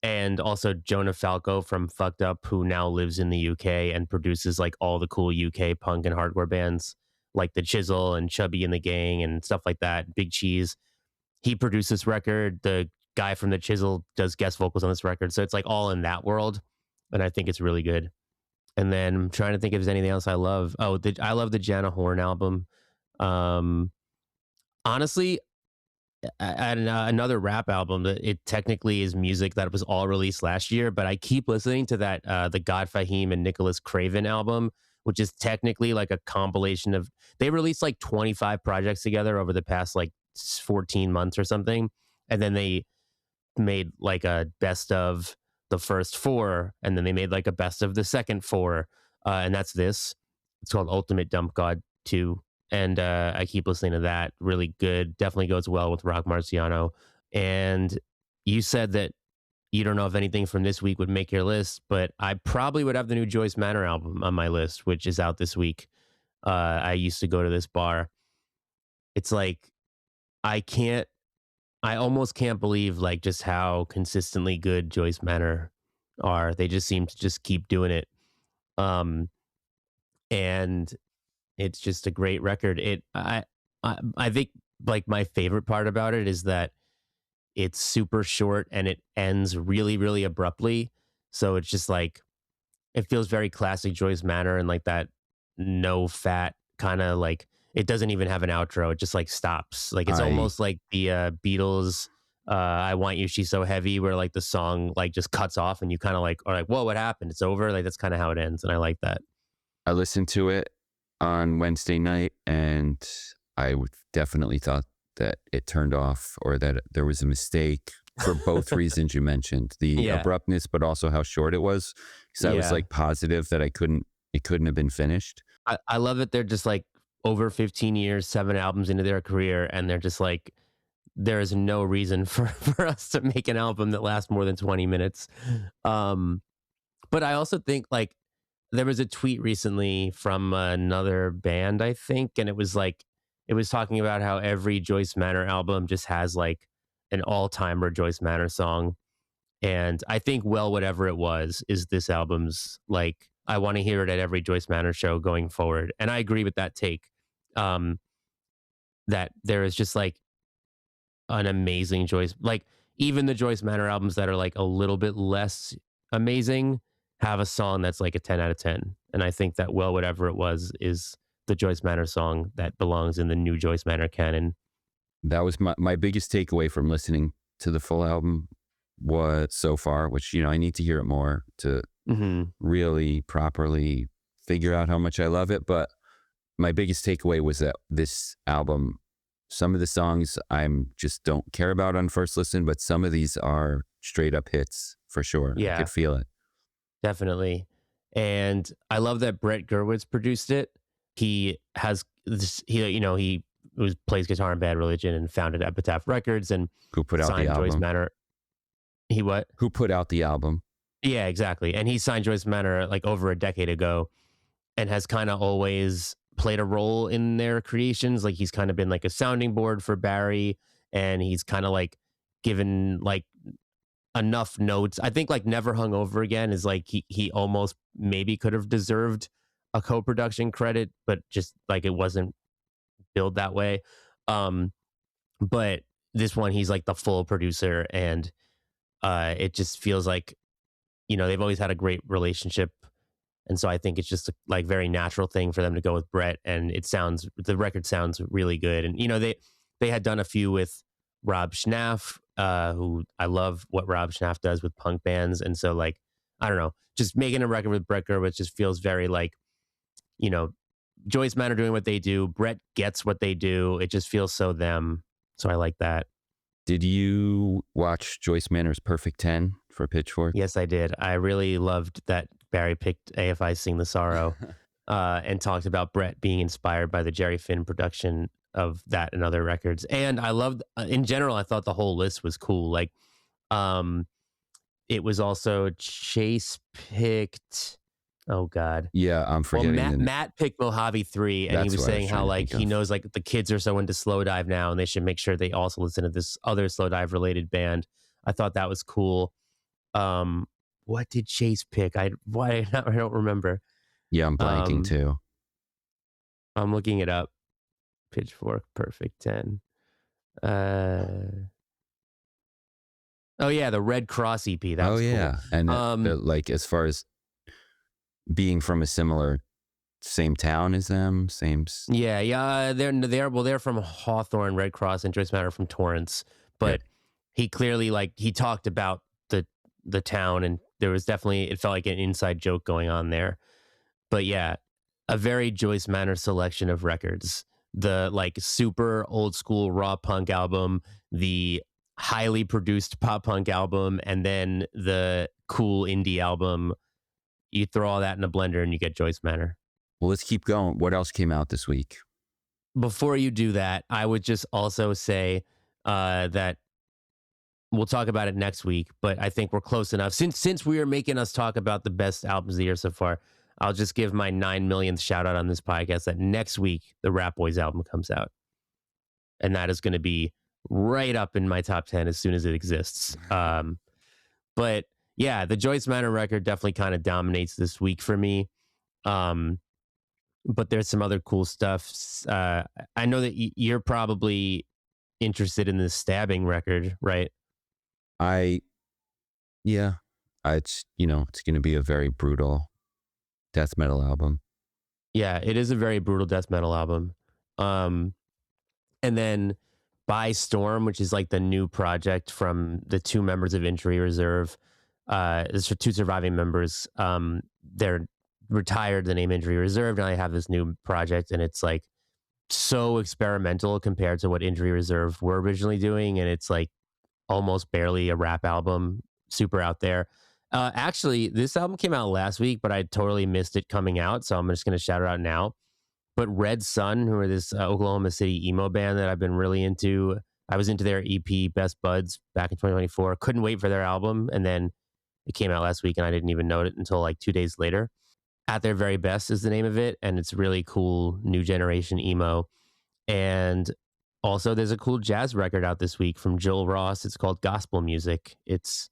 And also Jonah Falco from Fucked Up, who now lives in the UK and produces like all the cool UK punk and hardcore bands like The Chisel and Chubby and the Gang and stuff like that. Big Cheese. He produced this record. The guy from The Chisel does guest vocals on this record. So it's like all in that world. And I think it's really good. And then I'm trying to think if there's anything else I love. Oh, I love the Jana Horn album. Um, honestly, another rap album that it technically is music that was all released last year, but I keep listening to that the God Fahim and Nicholas Craven album, which is technically like a compilation of they released like 25 projects together over the past like 14 months or something, and then they made like a best of the first 4, and then they made like a best of the second 4, and that's this. It's called Ultimate Dump God 2, and I keep listening to that. Really good. Definitely goes well with Rock Marciano. And you said that you don't know if anything from this week would make your list, but I probably would have the new Joyce Manor album on my list, which is out this week. I used to go to this bar. It's like I can't I almost can't believe like just how consistently good Joyce Manor are. They just seem to just keep doing it. Um, and it's just a great record. I think like my favorite part about it is that it's super short and it ends really, really abruptly. So it's just like it feels very classic Joyce Manor and like that no fat kind of like it doesn't even have an outro. It just like stops. Like it's I almost like the Beatles I Want You She's So Heavy where like the song like just cuts off and you kind of like are like, whoa, what happened? It's over. Like that's kind of how it ends. And I like that. listened to it on Wednesday night and definitely thought that it turned off or that there was a mistake for both reasons you mentioned, the Yeah. abruptness, but also how short it was. Because I was Yeah. like positive that it couldn't have been finished. I love that they're just like over 15 years, 7 albums into their career, and they're just like, there is no reason for us to make an album that lasts more than 20 minutes. Um, but I also think like there was a tweet recently from another band, I think, and it was like, it was talking about how every Joyce Manor album just has like an all-timer Joyce Manor song. And I think Well Whatever It Was is this album's like I want to hear it at every Joyce Manor show going forward. And I agree with that take. Um that there is just like an amazing Joyce like even the Joyce Manor albums that are like a little bit less amazing have a song that's like a 10 out of 10. And I think that Well Whatever It Was is the Joyce Manor song that belongs in the new Joyce Manor canon. That was my biggest takeaway from listening to the full album was so far, which, I need to hear it more to Mhm. really properly figure out how much I love it. But my biggest takeaway was that this album, some of the songs I'm just don't care about on first listen, but some of these are straight up hits for sure. I Yeah. could feel it. Definitely. And I love that Brett Gurwitz produced it. He has this, he plays guitar in Bad Religion and founded Epitaph Records and Who put out the signed Joyce album? Manor. He what? Who put out the album? Yeah, exactly. And he signed Joyce Manor like over a decade ago and has kind of always played a role in their creations. Like he's kind of been like a sounding board for Barry and he's kind of like given like enough notes. I think like Never Hung Over Again is like he almost maybe could have deserved a co-production credit, but just like it wasn't billed that way. Um, but this one he's like the full producer, and it just feels like, they've always had a great relationship. And so I think it's just a like very natural thing for them to go with Brett, and the record sounds really good. And they had done a few with Rob Schnapf, who I love what Rob Schnapf does with punk bands. And so like, I don't know, just making a record with Brett Gerwitz just feels very like, you know, Joyce Manor doing what they do. Brett gets what they do. It just feels so them. So I like that. Did you watch Joyce Manor's Perfect 10 for Pitchfork? Yes, I did. I really loved that Barry picked AFI Sing the Sorrow, and talked about Brett being inspired by the Jerry Finn production of that and other records. And I loved, in general, I thought the whole list was cool. Like, um, it was also Chase picked, oh God. Yeah, I'm Well, forgetting Matt picked Mojave 3, and he That's was what I was saying trying how to like think he of. knows like the kids are so into slow dive now, and they should make sure they also listen to this other slow dive related band. I thought that was cool. Um, what did Chase pick? I don't remember. Yeah, I'm blanking Um, too. I'm looking it up. Pitchfork Perfect 10. Oh yeah, the Red Cross EP. That Oh was cool. yeah, and Um, like as far as being from a similar same town as them, yeah, they're from Hawthorne, Red Cross, and Joyce Manor from Torrance. okay. But he clearly like he talked about the town, and there was definitely it felt like an inside joke going on there. But yeah, a very Joyce Manor selection of records. The like super old school raw punk album, the highly produced pop punk album, and then the cool indie album. You throw all that in a blender and you get Joyce Manor. Well, let's keep going. What else came out this week? Before you do that, I would just also say that we'll talk about it next week, but I think we're close enough. Since we are making us talk about the best albums of the year so far, I'll just give my 9 millionth shout out on this podcast that next week the Rap Boys album comes out. And that is going to be right up in my top 10 as soon as it exists. But yeah, the Joyce Manor record definitely kind of dominates this week for me. Um, but there's some other cool stuff. I know that you're probably interested in the Stabbing record, right? I yeah, it's it's going to be a very brutal death metal album. Yeah, it is a very brutal death metal album. Um, and then By Storm, which is like the new project from the two members of Injury Reserve. There's two surviving members. They're retired, the name Injury Reserve. Now they have this new project, and it's like so experimental compared to what Injury Reserve were originally doing. And it's like almost barely a rap album, super out there. Actually, this album came out last week, but I totally missed it coming out. So I'm just going to shout it out now. But Red Sun, who are this Oklahoma City emo band that I've been really into, I was into their EP Best Buds back in 2024. Couldn't wait for their album. And then it came out last week and I didn't even know it until like 2 days later. At Their Very Best is the name of it. And it's really cool, new generation emo. And also, there's a cool jazz record out this week from Joel Ross. It's called Gospel Music. It's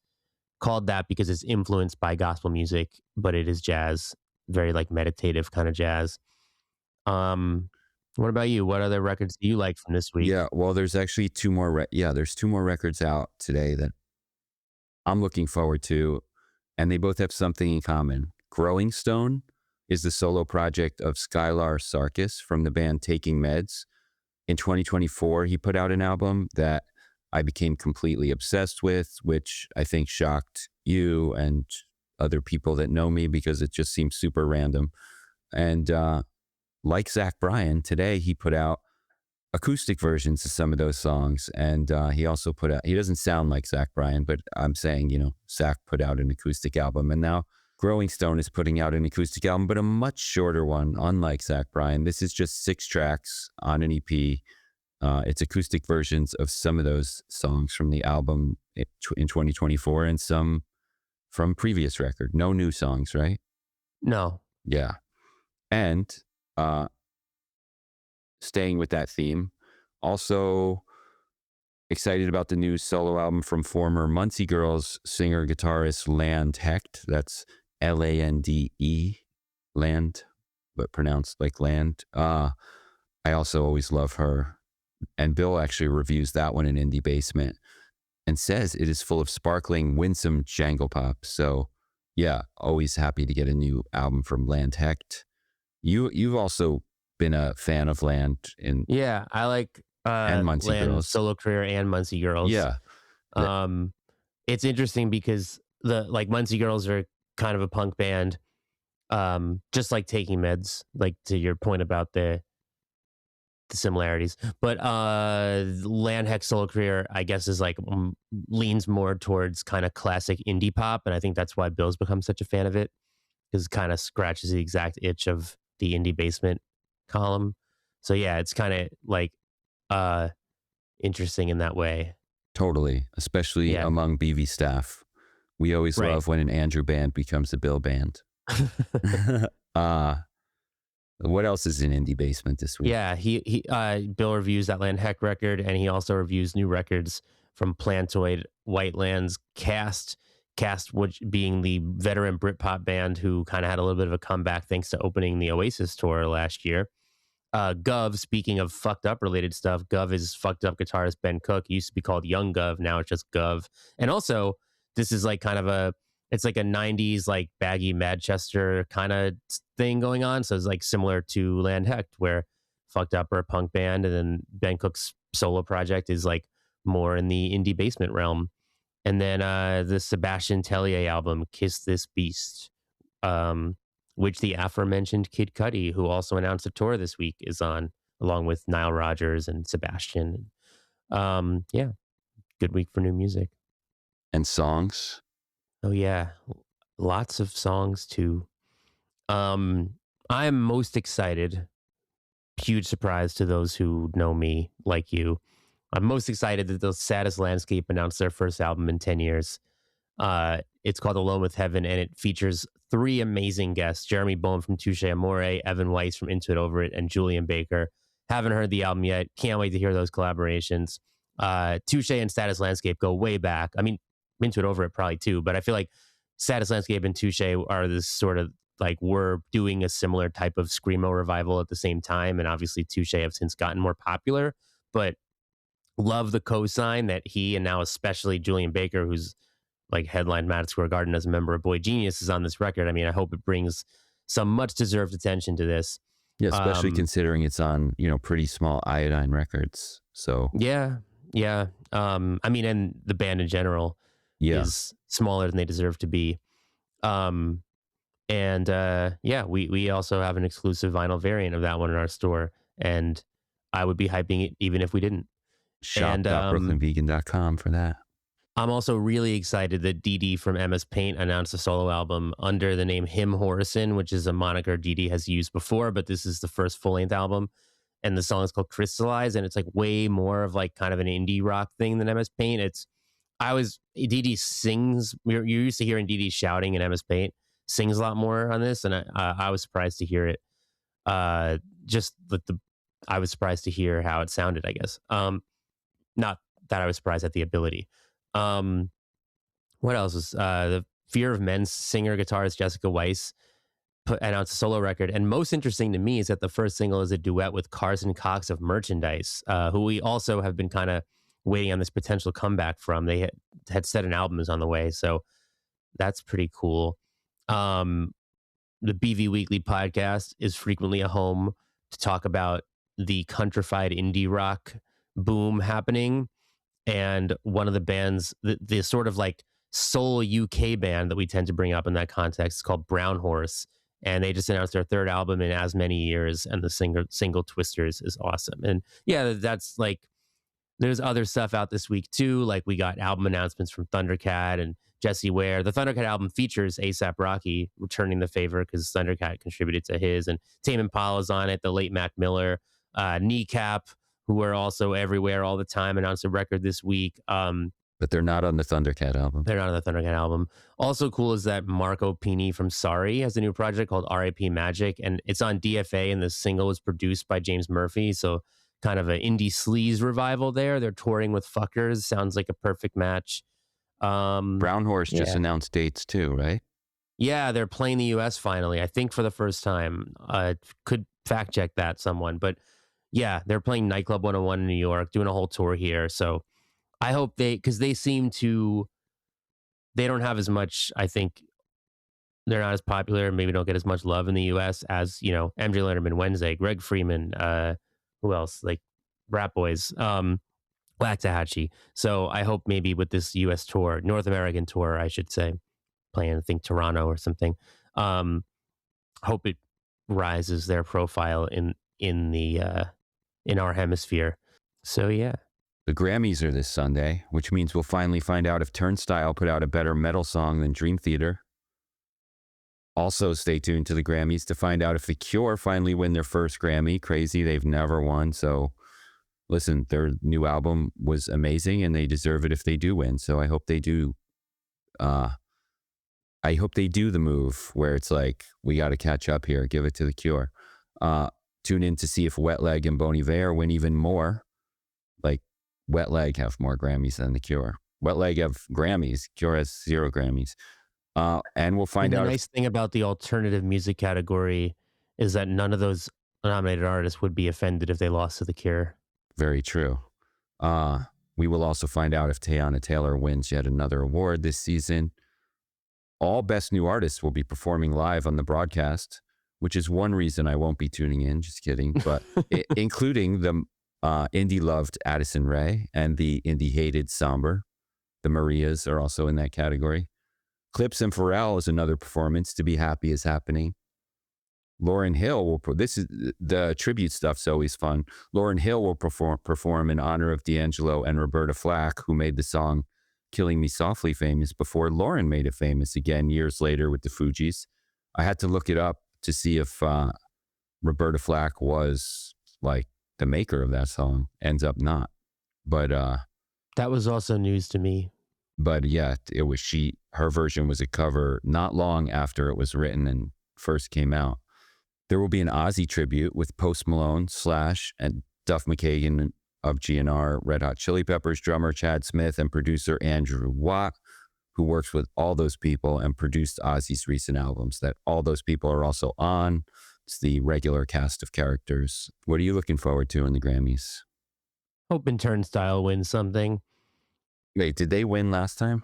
called that because it's influenced by gospel music, but it is jazz, very like meditative kind of jazz. What about you? What other records do you like from this week? Yeah, well, there's actually two more. There's two more records out today that I'm looking forward to, and they both have something in common. Growing Stone is the solo project of Skylar Sarkis from the band Taking Meds. In 2024, he put out an album that I became completely obsessed with, which I think shocked you and other people that know me because it just seems super random. And like Zach Bryan, today he put out acoustic versions of some of those songs. And he also put out, he doesn't sound like Zach Bryan, but I'm saying, Zach put out an acoustic album. And now Growing Stone is putting out an acoustic album, but a much shorter one, unlike Zach Bryan. This is just 6 tracks on an EP. It's acoustic versions of some of those songs from the album in 2024 and some from previous record. No new songs, right? No. Yeah. And staying with that theme, also excited about the new solo album from former Muncie Girls singer-guitarist Land Hecht. That's Lande, Land, but pronounced like land. I also always love her. And Bill actually reviews that one in Indie Basement and says it is full of sparkling, winsome jangle pop. So yeah, always happy to get a new album from Land Hecht. You've also been a fan of Land Yeah, I like and Muncie Land's Girls. solo career and Muncie Girls. Yeah. Um, it's interesting because the like Muncie Girls are kind of a punk band, just like Taking Meds, like to your point about the similarities. But Land Hecht's solo career, I guess, is like leans more towards kind of classic indie pop, and I think that's why Bill's become such a fan of it, because it kind of scratches the exact itch of the Indie Basement column. So yeah, it's kind of like interesting in that way. Totally, especially Yeah. among BV staff. We always Right. love when an Andrew band becomes a Bill band. What else is in Indie Basement this week? Yeah, he Bill reviews that Land Heck record, and he also reviews new records from Plantoid, Whiteland's Cast, which being the veteran Britpop band who kind of had a little bit of a comeback thanks to opening the Oasis tour last year. Gov, speaking of fucked up related stuff, Gov is fucked up guitarist Ben Cook. He used to be called Young Gov, now it's just Gov. And also, this is like kind of it's like a 90s like baggy Manchester kind of thing going on. So it's like similar to Land Hecht, where fucked up are a punk band, and then Ben Cook's solo project is like more in the Indie Basement realm. And then the Sebastian Tellier album, Kiss This Beast, which the aforementioned Kid Cudi, who also announced a tour this week, is on, along with Nile Rodgers and Sebastian. Yeah, good week for new music. And songs? Oh yeah, lots of songs too. I'm most excited. Huge surprise to those who know me, like you. I'm most excited that the Saddest Landscape announced their first album in 10 years. It's called Alone with Heaven, and it features 3 amazing guests: Jeremy Bowen from Touche Amore, Evan Weiss from Into It Over It, and Julian Baker. Haven't heard the album yet. Can't wait to hear those collaborations. Touche and Saddest Landscape go way back. I mean, Into It Over It probably too, but I feel like Saddest Landscape and Touche are this sort of like we're doing a similar type of screamo revival at the same time, and obviously Touche have since gotten more popular, but love the cosign that he, and now especially Julian Baker, who's like headlined Madison Square Garden as a member of Boy Genius, is on this record. I mean, I hope it brings some much deserved attention to this. Yeah, especially considering it's on, pretty small Iodine Records. So Yeah. I mean, and the band in general is smaller than they deserve to be. We also have an exclusive vinyl variant of that one in our store, and I would be hyping it even if we didn't. Shop.BrooklynVegan.com for that. I'm also really excited that Dee Dee from MS Paint announced a solo album under the name Him Horrison, which is a moniker Dee Dee has used before, but this is the first full-length album. And the song is called Crystallize, and it's like way more of like kind of an indie rock thing than MS Paint. Dee Dee sings. You're used to hearing Dee Dee shouting in MS Paint. Sings a lot more on this, and I was surprised to hear it. I was surprised to hear how it sounded, I guess. Not that I was surprised at the ability. What else is the Fear of Men singer guitarist Jessica Weiss announced a solo record, and most interesting to me is that the first single is a duet with Carson Cox of Merchandise, who we also have been kind of waiting on this potential comeback from. They had said an album is on the way, so that's pretty cool. The BV Weekly podcast is frequently a home to talk about the countrified indie rock boom happening. And one of the bands, the sort of like soul UK band that we tend to bring up in that context, is called Brown Horse. And they just announced their 3rd album in as many years, and the single Twisters is awesome. And yeah, that's like, there's other stuff out this week too. Like we got album announcements from Thundercat and Jesse Ware. The Thundercat album features A$AP Rocky returning the favor because Thundercat contributed to his, and Tame Impala's on it, the late Mac Miller, Kneecap, who are also everywhere all the time, announced a record this week. But they're not on the Thundercat album. They're not on the Thundercat album. Also cool is that Marco Pini from Sorry has a new project called RAP Magic, and it's on DFA, and the single was produced by James Murphy. So kind of an indie sleaze revival there. They're touring with Fuckers. Sounds like a perfect match. Brown Horse just Yeah. announced dates too, right? Yeah, they're playing the US finally, I think for the first time. Could fact check that someone, but yeah, they're playing Nightclub 101 in New York, doing a whole tour here. So I hope because they seem to, they don't have as much, I think they're not as popular, maybe don't get as much love in the US as, MJ Letterman Wednesday, Greg Freeman, who else? Like Rap Boys, Waxahachie. So I hope maybe with this US tour, North American tour, I should say, playing, I think, Toronto or something. Hope it rises their profile in our hemisphere. So yeah. The Grammys are this Sunday, which means we'll finally find out if Turnstile put out a better metal song than Dream Theater. Also, stay tuned to the Grammys to find out if The Cure finally win their first Grammy. Crazy, they've never won. So, listen, their new album was amazing, and they deserve it if they do win. So I hope they do. I hope they do the move where it's like, we got to catch up here. Give it to The Cure. Tune in to see if Wet Leg and Bon Iver win even more. Like, Wet Leg have more Grammys than The Cure. Wet Leg have Grammys. Cure has 0 Grammys. And we'll find out. The nice thing about the alternative music category is that none of those nominated artists would be offended if they lost to The Cure. Very true. We will also find out if Teyana Taylor wins yet another award this season. All Best New Artists will be performing live on the broadcast, which is one reason I won't be tuning in. Just kidding. But including the indie-loved Addison Rae and the indie-hated Somber. The Marias are also in that category. Clips and Pharrell is another performance to be happy is happening. Lauryn Hill will, this is the tribute stuff's always fun. Lauryn Hill will perform in honor of D'Angelo and Roberta Flack, who made the song Killing Me Softly famous before Lauryn made it famous again years later with the Fugees. I had to look it up to see if Roberta Flack was like the maker of that song. Ends up not. But that was also news to me. But yeah, it was her version was a cover not long after it was written and first came out. There will be an Ozzy tribute with Post Malone, Slash, and Duff McKagan of GNR, Red Hot Chili Peppers drummer Chad Smith, and producer Andrew Watt, who works with all those people and produced Ozzy's recent albums that all those people are also on. It's the regular cast of characters. What are you looking forward to in the Grammys? Hoping Turnstile wins something. Wait, did they win last time?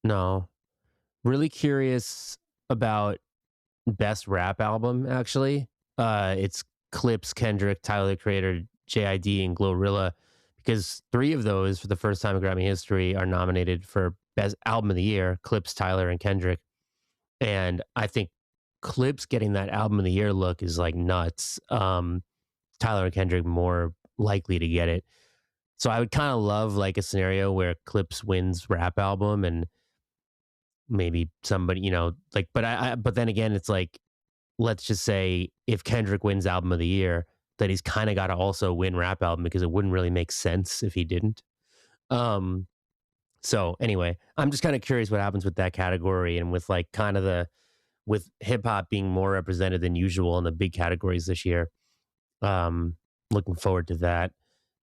No. Really curious about Best Rap Album, actually. It's Clips, Kendrick, Tyler, the Creator, JID, and Glorilla, because 3 of those, for the first time in Grammy history, are nominated for Best Album of the Year, Clips, Tyler, and Kendrick. And I think Clips getting that Album of the Year look is like nuts. Tyler and Kendrick more likely to get it. So I would kind of love like a scenario where Clips wins Rap Album and maybe somebody, but then again, it's like, let's just say if Kendrick wins Album of the Year, that he's kind of got to also win Rap Album, because it wouldn't really make sense if he didn't. So anyway, I'm just kind of curious what happens with that category, and with like kind of with hip hop being more represented than usual in the big categories this year. Looking forward to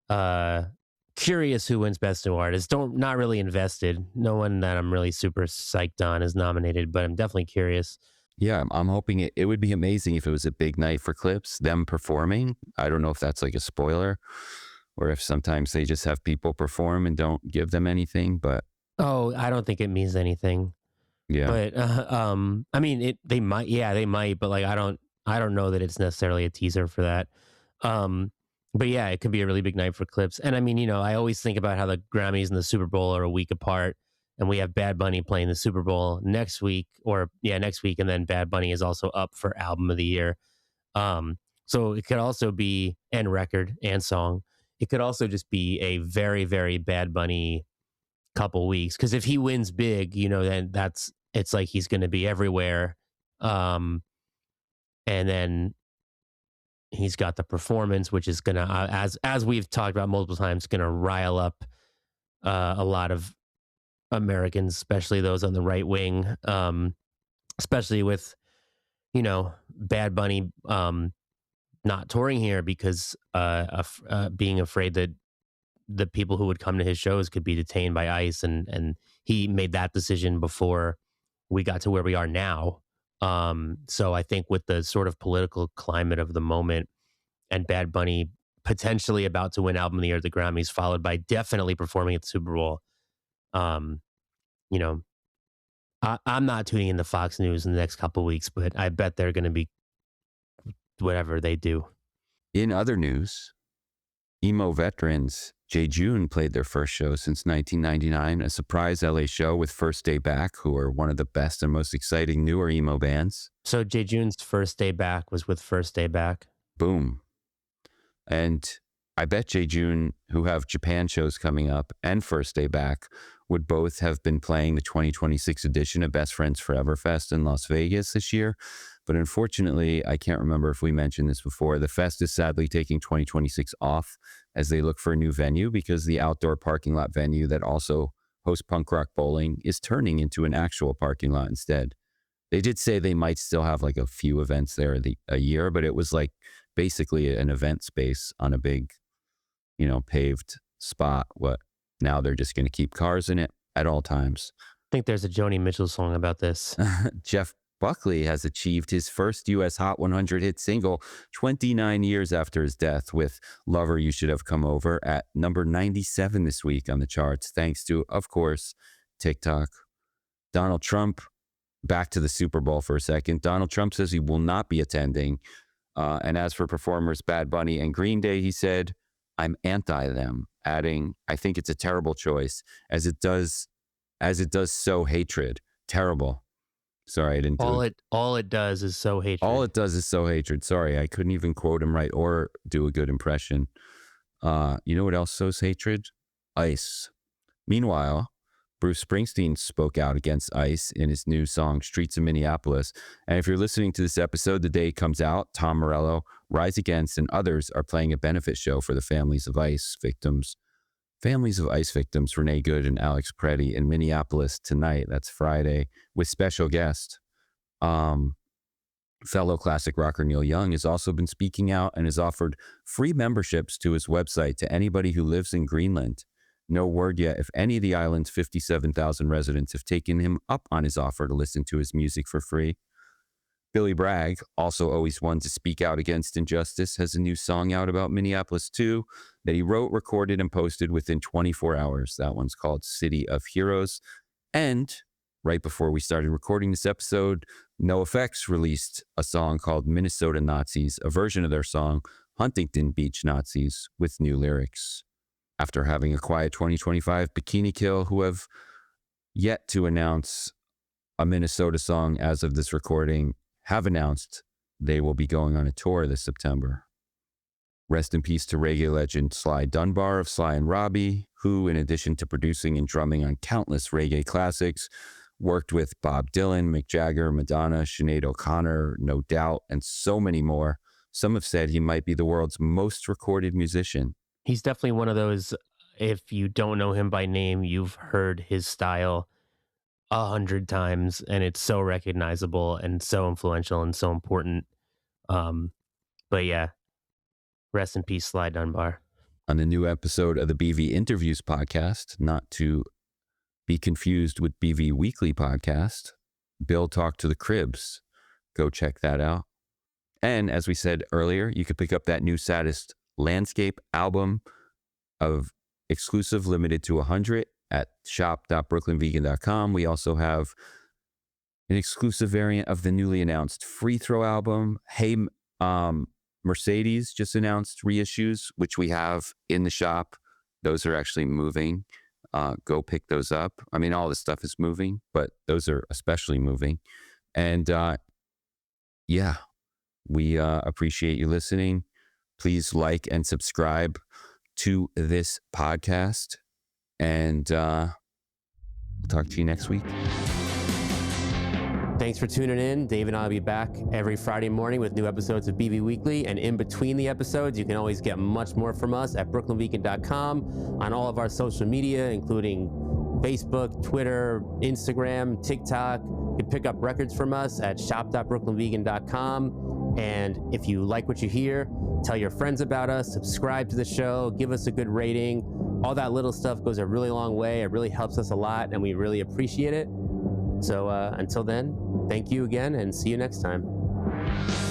that. Curious who wins Best New Artist. Not really invested. No one that I'm really super psyched on is nominated, but I'm definitely curious. Yeah, I'm hoping it would be amazing if it was a big night for Clips, them performing. I don't know if that's like a spoiler, or if sometimes they just have people perform and don't give them anything, but I don't think it means anything. Yeah. But I mean, they might, but like I don't know that it's necessarily a teaser for that. But yeah, it could be a really big night for Clips. And I mean, I always think about how the Grammys and the Super Bowl are a week apart, and we have Bad Bunny playing the Super Bowl next week, and then Bad Bunny is also up for Album of the Year. So it could also be, and record and song. It could also just be a very, very Bad Bunny couple weeks, because if he wins big, then it's like he's going to be everywhere. And then he's got the performance, which is going to, as we've talked about multiple times, going to rile up a lot of Americans, especially those on the right wing, especially with, Bad Bunny not touring here because being afraid that the people who would come to his shows could be detained by ICE, and he made that decision before we got to where we are now. So I think with the sort of political climate of the moment and Bad Bunny potentially about to win Album of the Year at the Grammys, followed by definitely performing at the Super Bowl, um, you know, I'm not tuning into Fox News in the next couple weeks, but I bet they're going to be whatever they do. In other news, emo veterans Jay June played their first show since 1999, a surprise LA show with First Day Back, who are one of the best and most exciting newer emo bands. So Jay June's first day back was with First Day Back. Boom. And I bet Jay June, who have Japan shows coming up, and First Day Back would both have been playing the 2026 edition of Best Friends Forever Fest in Las Vegas this year. But unfortunately, I can't remember if we mentioned this before. The fest is sadly taking 2026 off as they look for a new venue because the outdoor parking lot venue that also hosts punk rock bowling is turning into an actual parking lot instead. They did say they might still have like a few events there a year, but it was like basically an event space on a big, paved spot. Now they're just going to keep cars in it at all times. I think there's a Joni Mitchell song about this. Jeff Buckley has achieved his first U.S. Hot 100 hit single 29 years after his death with Lover You Should Have Come Over at number 97 this week on the charts, thanks to, of course, TikTok. Donald Trump, back to the Super Bowl for a second. Donald Trump says he will not be attending. And as for performers Bad Bunny and Green Day, he said, I'm anti them, adding, I think it's a terrible choice as it does sow hatred. Terrible. Sorry, I didn't do it. All it does is sow hatred. All it does is sow hatred. Sorry, I couldn't even quote him right or do a good impression. You know what else sows hatred? ICE. Meanwhile, Bruce Springsteen spoke out against ICE in his new song, Streets of Minneapolis. And if you're listening to this episode the day it comes out, Tom Morello, Rise Against, and others are playing a benefit show for the families of ICE victims. Families of ICE victims, Renee Good and Alex Preddy in Minneapolis tonight. That's Friday with special guest. Fellow classic rocker Neil Young has also been speaking out and has offered free memberships to his website to anybody who lives in Greenland. No word yet if any of the island's 57,000 residents have taken him up on his offer to listen to his music for free. Billy Bragg, also always one to speak out against injustice, has a new song out about Minneapolis too that he wrote, recorded, and posted within 24 hours. That one's called City of Heroes. And right before we started recording this episode, NoFX released a song called Minnesota Nazis, a version of their song Huntington Beach Nazis with new lyrics. After having a quiet 2025, Bikini Kill, who have yet to announce a Minnesota song as of this recording, have announced they will be going on a tour this September. Rest in peace to reggae legend Sly Dunbar of Sly and Robbie, who, in addition to producing and drumming on countless reggae classics, worked with Bob Dylan, Mick Jagger, Madonna, Sinead O'Connor, No Doubt, and so many more. Some have said he might be the world's most recorded musician. He's definitely one of those, if you don't know him by name, you've heard his style 100 times, and it's so recognizable and so influential and so important. But yeah, rest in peace, Sly Dunbar. On a new episode of the BV Interviews podcast, not to be confused with BV Weekly podcast, Bill talked to the Cribs. Go check that out. And as we said earlier, you could pick up that new Saddest Landscape album of exclusive limited to 100 at shop.brooklynvegan.com. We also have an exclusive variant of the newly announced Free Throw album. Hey, Mercedes just announced reissues, which we have in the shop. Those are actually moving. Go pick those up. I mean, all this stuff is moving, but those are especially moving. And yeah, we appreciate you listening. Please like and subscribe to this podcast. And we'll talk to you next week. Thanks for tuning in. Dave and I will be back every Friday morning with new episodes of BV Weekly. And in between the episodes, you can always get much more from us at brooklynvegan.com, on all of our social media, including Facebook, Twitter, Instagram, TikTok. You can pick up records from us at shop.brooklynvegan.com. And if you like what you hear, tell your friends about us, subscribe to the show, give us a good rating. All that little stuff goes a really long way. It really helps us a lot, and we really appreciate it. So until then, thank you again, and see you next time.